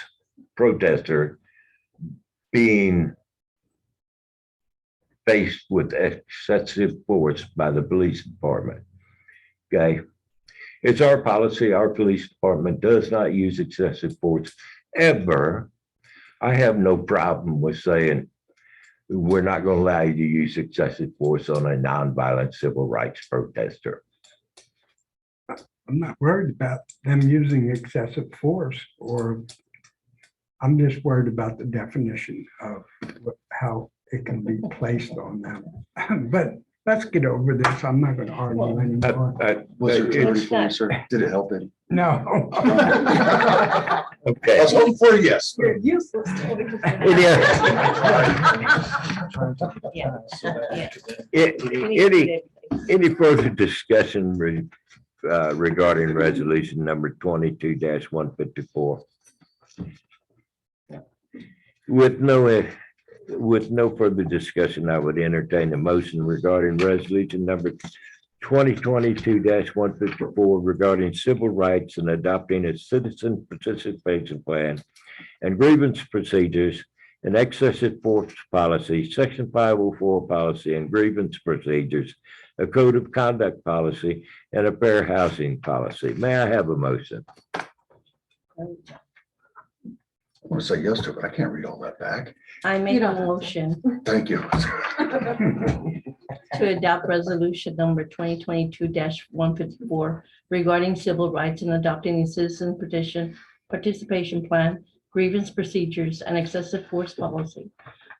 protester being faced with excessive force by the police department. Okay. It's our policy. Our police department does not use excessive force ever. I have no problem with saying we're not going to allow you to use excessive force on a nonviolent civil rights protester. I'm not worried about them using excessive force, or I'm just worried about the definition of how it can be placed on them. But let's get over this. I'm not gonna argue anymore. Was there It's- clarity for you, sir? Did it help any? No. Okay. hoping for a yes. You're useless. Any, any further discussion regarding resolution number 22-154? With no further discussion, I would entertain a motion regarding resolution number 2022-154 regarding civil rights and adopting a citizen participation plan and grievance procedures and excessive force policy, section 504 policy and grievance procedures, a code of conduct policy, and a fair housing policy. May I have a motion? I want to say yes to it, but I can't read all that back. I make a motion Thank you. to adopt resolution number 2022-154 regarding civil rights and adopting a citizen petition participation plan, grievance procedures, and excessive force policy,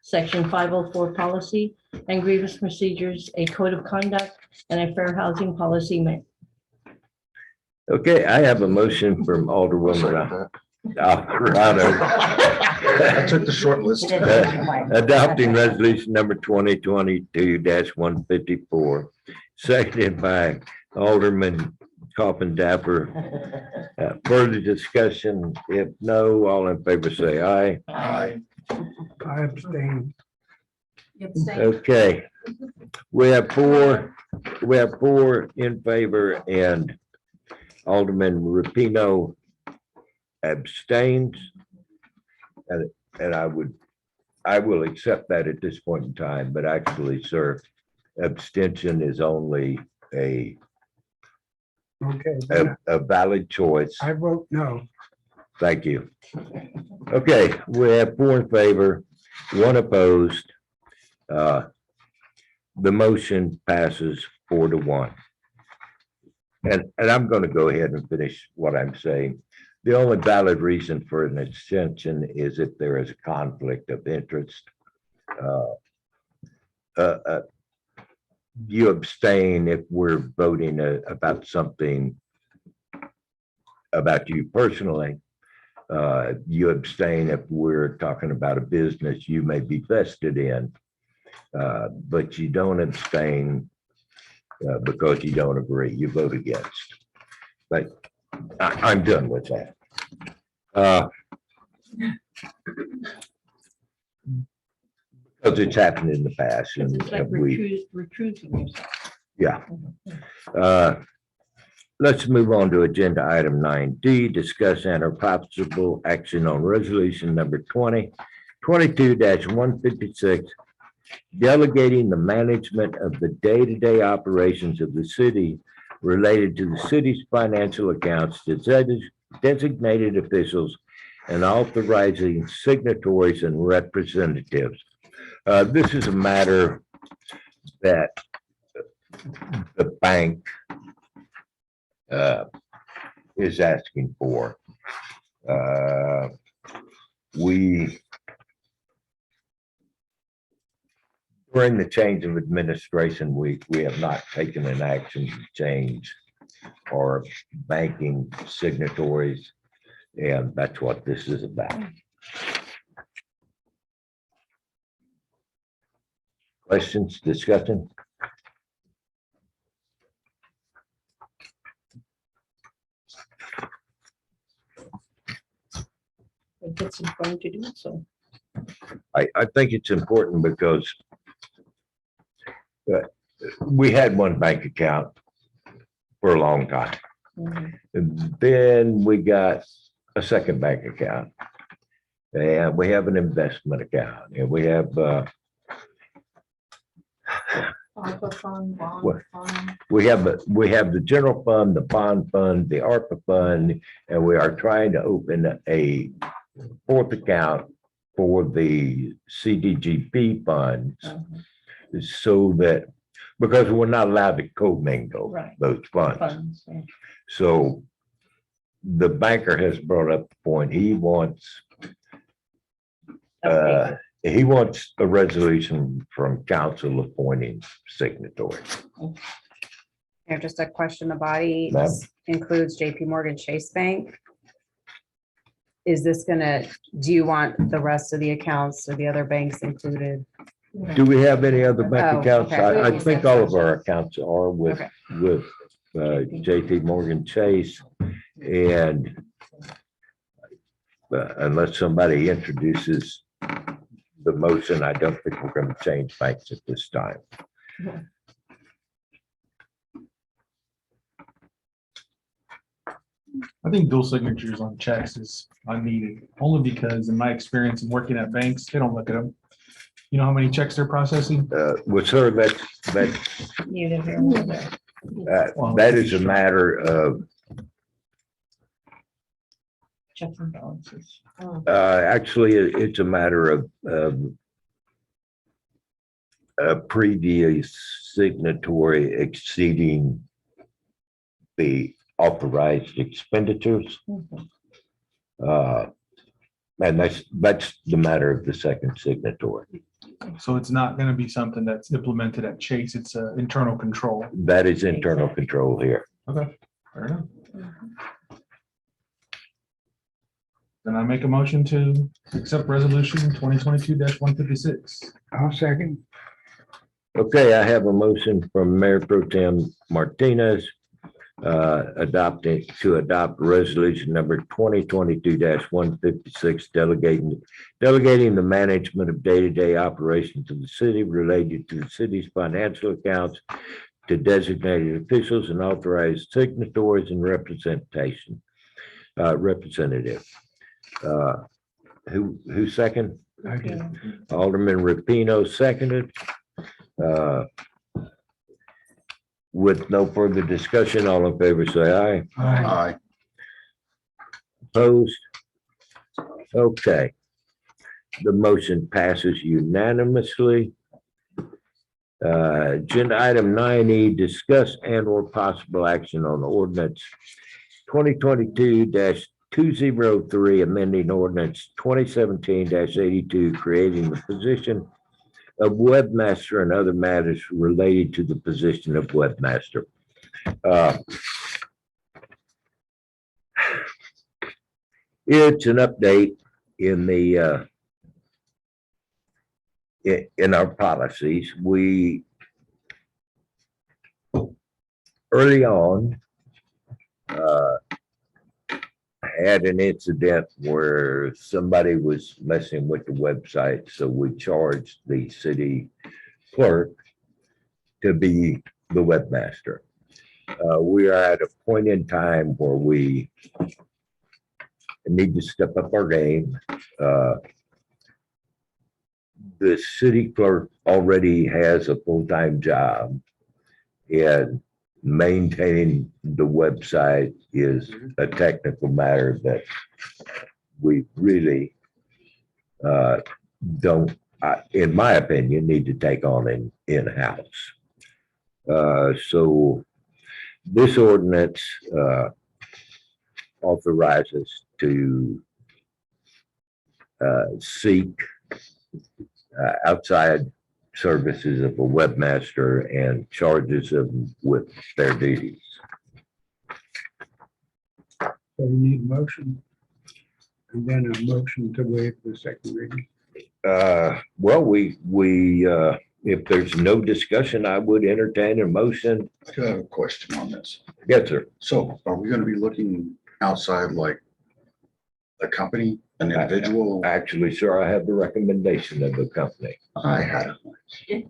section 504 policy and grievance procedures, a code of conduct, and a fair housing policy. Okay, I have a motion from Alderwoman Alvarado. I took the short list. Adopting resolution number 2022-154, seconded by Alderman Coffin-Dapper. Further discussion? If no, all in favor say aye. Aye. I abstain. Okay. We have four in favor, and Alderman Rapino abstains. And I will accept that at this point in time, but actually, sir, abstention is only a Okay, then valid choice. I vote no. Thank you. Okay, we have 4 in favor, 1 opposed. The motion passes 4-1. And I'm going to go ahead and finish what I'm saying. The only valid reason for an extension is if there is a conflict of interest. You abstain if we're voting about something about you personally. You abstain if we're talking about a business you may be vested in. But you don't abstain because you don't agree. You vote against. But I'm done with that. Because it's happened in the past and It's like we, recusing yourself. yeah. Let's move on to agenda item 9D, discuss and or possible action on resolution number 2022-156, delegating the management of the day-to-day operations of the city related to the city's financial accounts to designated officials and authorizing signatories and representatives. This is a matter that the bank is asking for. During the change of administration, we have not taken an action to change our banking signatories, and that's what this is about. Questions, discussion? I think it's important to do so. I think it's important because we had one bank account for a long time. Mhm. And then we got a second bank account. And we have an investment account and we have, ARPA fund, bond What? fund. we have the general fund, the bond fund, the ARPA fund, and we are trying to open a fourth account for the CDGP funds. So that, because we're not allowed to commingle Right. those funds. Funds, yeah. So the banker has brought up the point, he wants a resolution from council appointing signatory. Yeah, just a question, the body Ma'am? includes JP Morgan Chase Bank. Is this gonna, do you want the rest of the accounts or the other banks included? Do we have any other bank Oh, accounts? okay. I think all of our accounts are with, Okay. with JP Morgan Chase. And unless somebody introduces the motion, I don't think we're going to change banks at this time. I think dual signatures on checks is unneeded, only because in my experience in working at banks, they don't look at them. You know how many checks they're processing? Well, sir, that Neither here nor there. that is a matter of, Checks and balances. actually, it's a matter of a previous signatory exceeding the authorized expenditures. Mhm. And that's the matter of the second signatory. So it's not gonna be something that's implemented at Chase. It's internal control. That is internal control here. Okay, fair enough. Then I make a motion to accept resolution 2022-156. I'll second. Okay, I have a motion from Mayor Pro Tem Martinez to adopt resolution number 2022-156, delegating the management of day-to-day operations of the city related to the city's financial accounts to designated officials and authorized signatories and representation. Representative. Who second? I did. Alderman Rapino seconded. With no further discussion, all in favor, say aye. Aye. Aye. Opposed? Okay. The motion passes unanimously. Agenda item 9E, discuss and or possible action on ordinance 2022-203, amending ordinance 2017-82, creating the position of webmaster and other matters related to the position of webmaster. It's an update in the in our policies. We early on had an incident where somebody was messing with the website, so we charged the city clerk to be the webmaster. We are at a point in time where we need to step up our game. The city clerk already has a full-time job, and maintaining the website is a technical matter that we really don't, in my opinion, need to take on in-house. So this ordinance authorizes to seek outside services of a webmaster and charges them with their duties. So we need a motion. And then a motion to waive the second reading. Well, if there's no discussion, I would entertain a motion. I do have a question on this. Yes, sir. So are we gonna be looking outside like a company, an individual? Actually, sir, I have the recommendation of the company. I had it.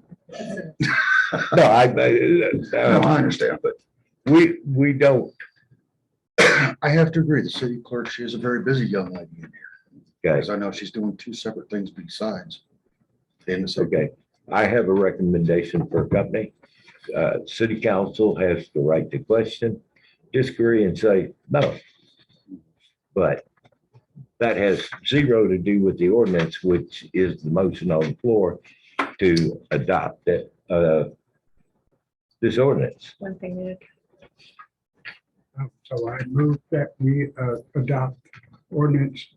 No, I understand, but we don't. I have to agree, the city clerk, she is a very busy young lady in here. Okay, Because I know she's doing two separate things besides. In the city. okay. I have a recommendation for a company. City council has the right to question, disagree, and say no. But that has zero to do with the ordinance, which is the motion on the floor to adopt it, this ordinance. One thing needed. So I move that we adopt ordinance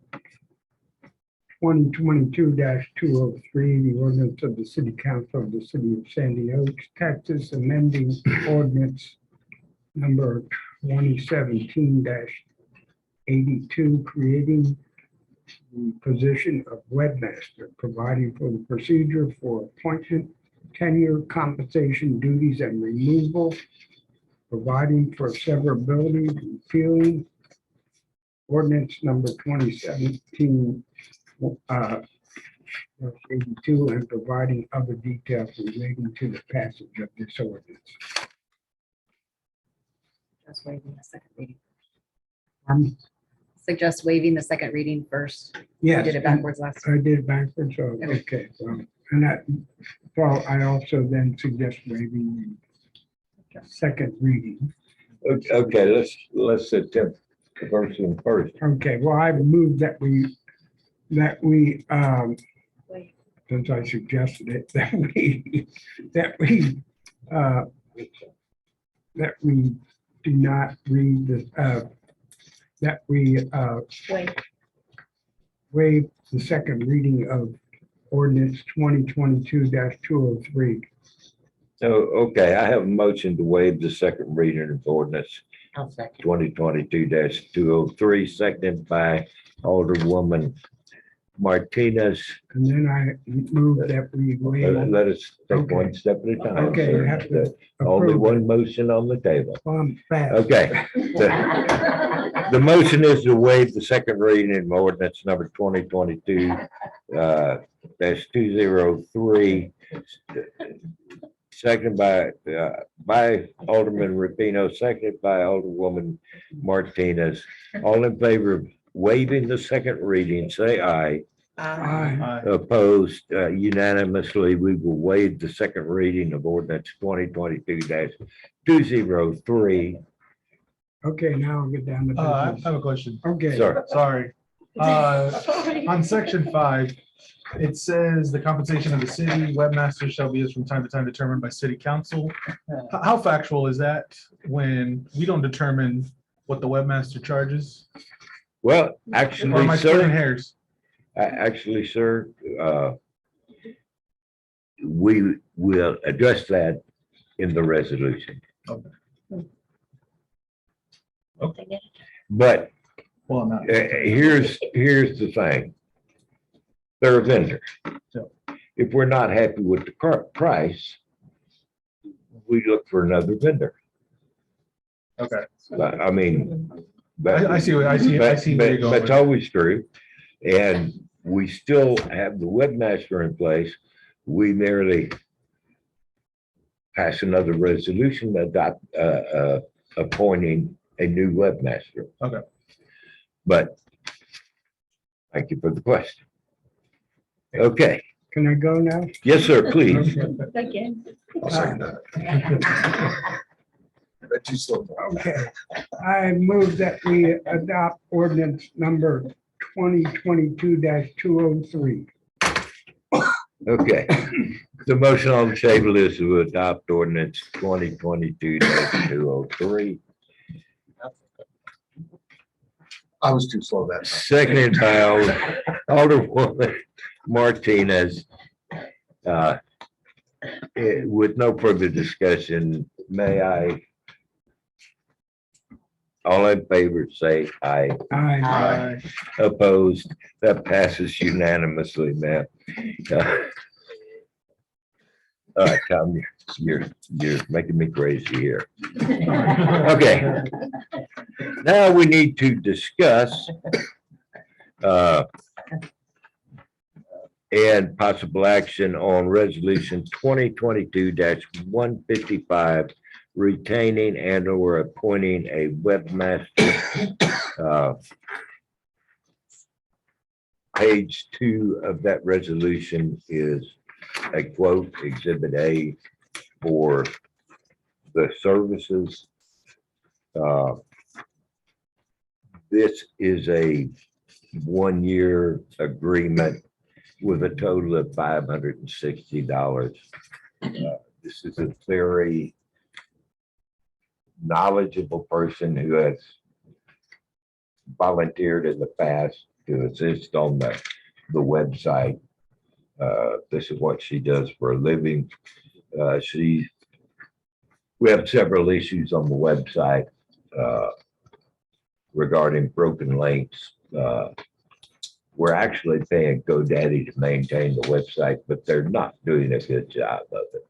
2022-203, the ordinance of the city council of the city of Sandy Oaks, Texas, amending ordinance number 2017-82, creating the position of webmaster, providing for the procedure for appointment, tenure, compensation, duties, and removal, providing for severability, repealing ordinance number 2017 82, and providing other details relating to the passage of this ordinance. Just waiving the second reading. Suggest waiving the second reading first. Yes. We did it backwards last I did it backwards, so, okay, and that, so I also then suggest waiving the second reading. Okay, let's attempt the first one first. Okay, well, I move that we, since I suggested it, that we do not read the, that we Wait, waive the second reading of ordinance 2022-203. So, okay, I have a motion to waive the second reading of ordinance I'll second. 2022-203, seconded by Alderwoman Martinez. And then I move that we waive. Let us take Okay. one step at a time. Okay, you sir. have to Only approve one it. motion on the table. Fast. Okay. The motion is to waive the second reading of ordinance number 2022-203. Seconded by Alderman Rapino, seconded by Alderwoman Martinez. All in favor of waiving the second reading, say aye. Aye. Opposed unanimously, we will waive the second reading of ordinance 2022-203. Okay, now I'll get down to I business. have a question. Okay. Sir, Sorry. On section 5, it says the compensation of the city webmaster shall be as from time to time determined by city council. How factual is that when we don't determine what the webmaster charges? Well, Or am actually, I splitting sir, hairs? actually, sir, we will address that in the resolution. But Well, not. here's the thing. They're a vendor. If we're not happy with the price, we look for another vendor. Okay, But, I mean. I see what, I see where you're going. That's always true. And we still have the webmaster in place. We merely pass another resolution appointing a new webmaster. Okay. But thank you for the question. Okay. Can I go now? Yes, sir, please. Again. I'll second that. Bet you slow down. Okay, I move that we adopt ordinance number 2022-203. Okay. The motion on the table is to adopt ordinance 2022-203, I was too slow that time. seconded by Alderwoman Martinez. With no further discussion, may I? All in favor, say aye. Aye. Opposed, that passes unanimously, ma'am. All right, Tom, you're making me crazy here. Okay. Now we need to discuss and possible action on resolution 2022-155, retaining and or appointing a webmaster. Page 2 of that resolution is a quote, Exhibit A, for the services. This is a 1-year agreement with a total of $560. This is a very knowledgeable person who has volunteered in the past to assist on the website. This is what she does for a living. We have several issues on the website regarding broken links. We're actually paying GoDaddy to maintain the website, but they're not doing a good job of it.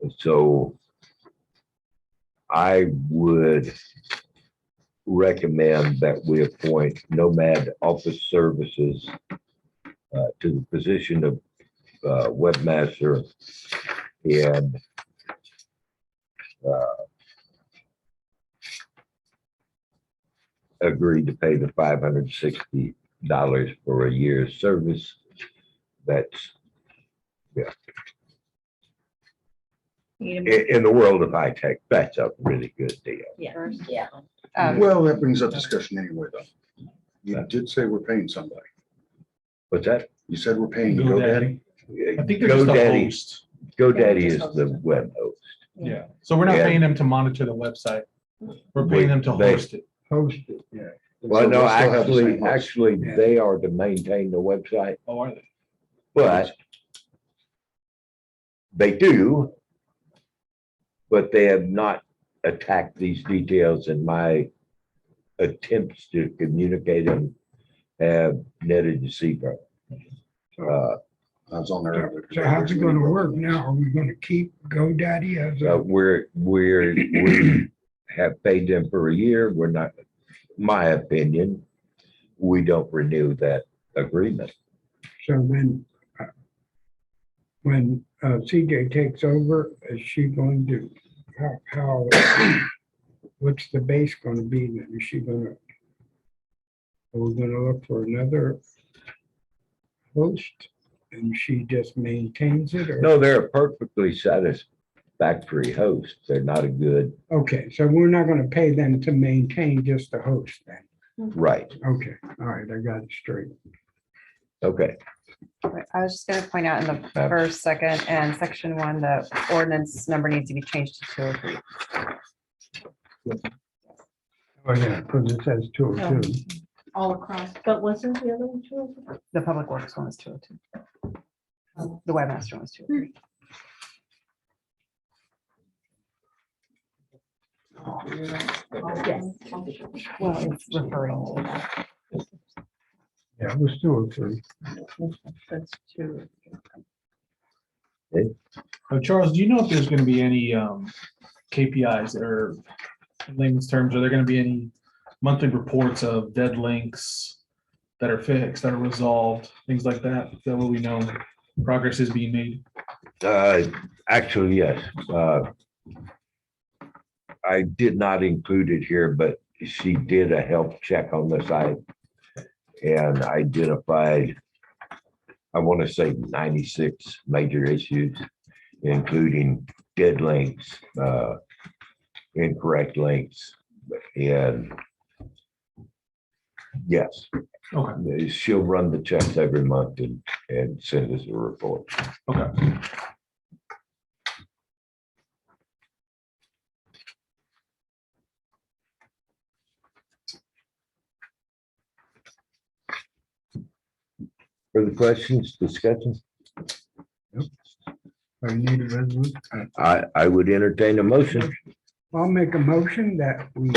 And so I would recommend that we appoint Nomad Office Services to the position of webmaster and agree to pay the $560 for a year's service. That's, yeah. In the world of high tech, that's a really good deal. Yeah. Yeah. Well, that brings up discussion anyway, though. You did say we're paying somebody. What's that? You said we're paying GoDaddy. GoDaddy? I think they're just a GoDaddy, host. GoDaddy is the web host. Yeah, so we're not Yeah. paying them to monitor the website. We're paying them to They- host it. Host it, yeah. Well, So no, we'll still have the same host. actually, they are to maintain the website, Oh, are they? but they do, but they have not attacked these details, and my attempts to communicate them have netted to zero. I was on there. So how's it gonna work now? Are we gonna keep GoDaddy as a, We have paid them for a year. We're not, my opinion, we don't renew that agreement. so then when CJ takes over, is she going to, how, what's the base gonna be then? Is she gonna, are we gonna look for another host? And she just maintains it or? No, they're a perfectly satisfactory host. They're not a good, Okay, so we're not gonna pay them to maintain just the host then? Right, Okay, all right, I got it straight. okay. I was just gonna point out in the first, second, and section 1, the ordinance number needs to be changed to 203. Oh, yeah, because it says 202. All across, but wasn't the other one true? The public works one is 202. The webmaster one is 203. Yes. Well, it's referring to that. Yeah, it was 203. That's two. Charles, do you know if there's gonna be any KPIs or in layman's terms, are there gonna be any monthly reports of dead links that are fixed, that are resolved, things like that? That way we know progress is being made. Actually, yes. I did not include it here, but she did a health check on the site and identified, I want to say 96 major issues, including dead links, incorrect links, and yes, Okay, she'll run the checks every month and send us a report. okay. Further questions, discussions? I need a resolution. I would entertain a motion. I'll make a motion that we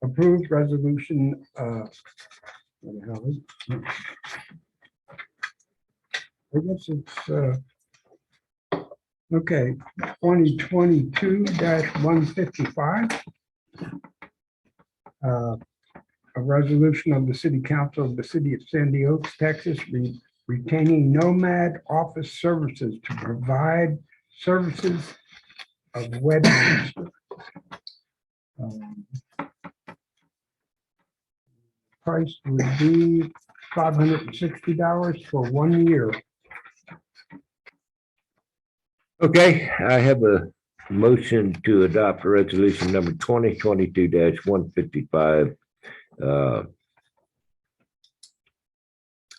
approve resolution. What the hell is it? I guess it's okay, 2022-155. A resolution of the city council of the city of Sandy Oaks, Texas, retaining Nomad Office Services to provide services of webmaster. Price would be $560 for 1 year. Okay, I have a motion to adopt resolution number 2022-155.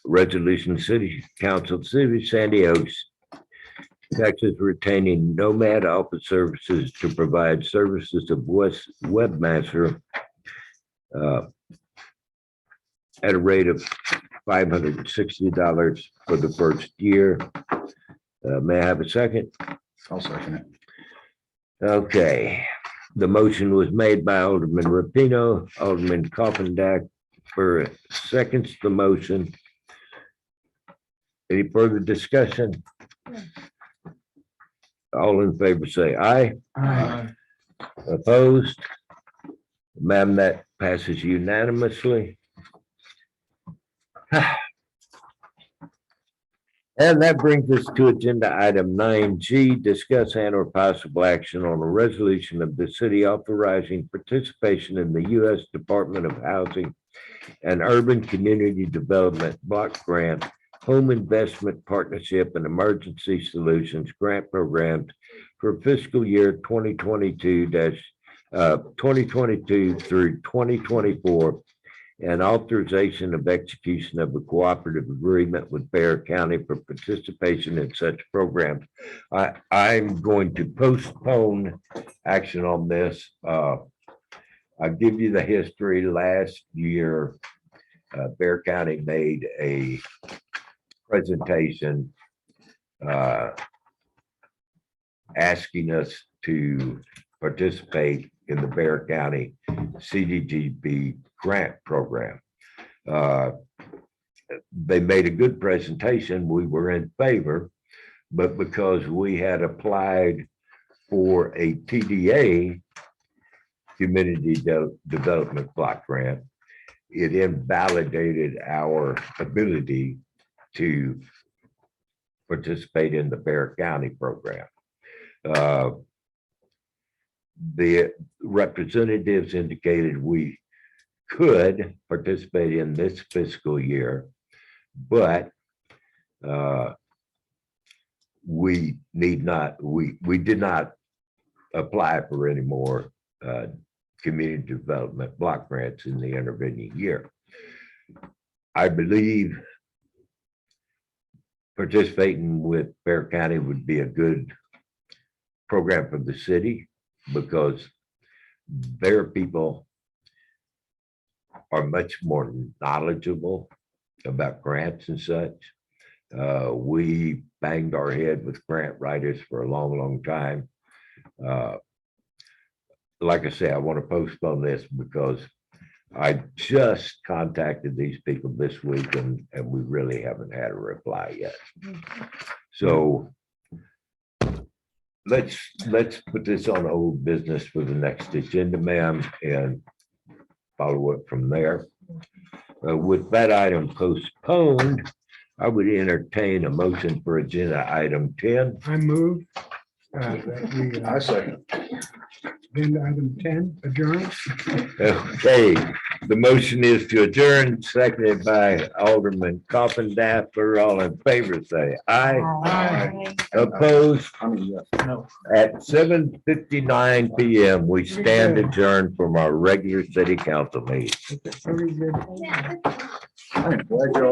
Resolution City Council, City of Sandy Oaks, Texas, retaining Nomad Office Services to provide services of webmaster at a rate of $560 for the first year. May I have a second? I'll second it. Okay, the motion was made by Alderman Rapino, Alderman Coffendack for seconds the motion. Any further discussion? All in favor say aye. Opposed? Ma'am, that passes unanimously. And that brings us to agenda item 9G, discuss and/or possible action on a resolution of the city authorizing participation in the U.S. Department of Housing and Urban Community Development Block Grant Home Investment Partnership and Emergency Solutions Grant Programs for fiscal year 2022 through 2024, and authorization of execution of a cooperative agreement with Bear County for participation in such programs. I'm going to postpone action on this. I'll give you the history. Last year, Bear County made a presentation asking us to participate in the Bear County CDGB grant program. They made a good presentation. We were in favor, but because we had applied for a TDA, Community Development Block Grant, it invalidated our ability to participate in the Bear County program. The representatives indicated we could participate in this fiscal year, but we did not apply for any more community development block grants in the intervening year. I believe participating with Bear County would be a good program for the city because their people are much more knowledgeable about grants and such. We banged our head with grant writers for a long, long time. Like I say, I want to postpone this because I just contacted these people this week and we really haven't had a reply yet. So let's put this on old business for the next agenda, ma'am, and follow up from there. With that item postponed, I would entertain a motion for agenda item 10. I move. That we, I second. agenda item 10, adjourn. Okay, the motion is to adjourn, seconded by Alderman Coffin-Daffler. All in favor, say aye. Aye. Opposed? I mean, yes. No. At 7:59 PM, we stand adjourned from our regular city council meeting. Very good. I'm glad you're all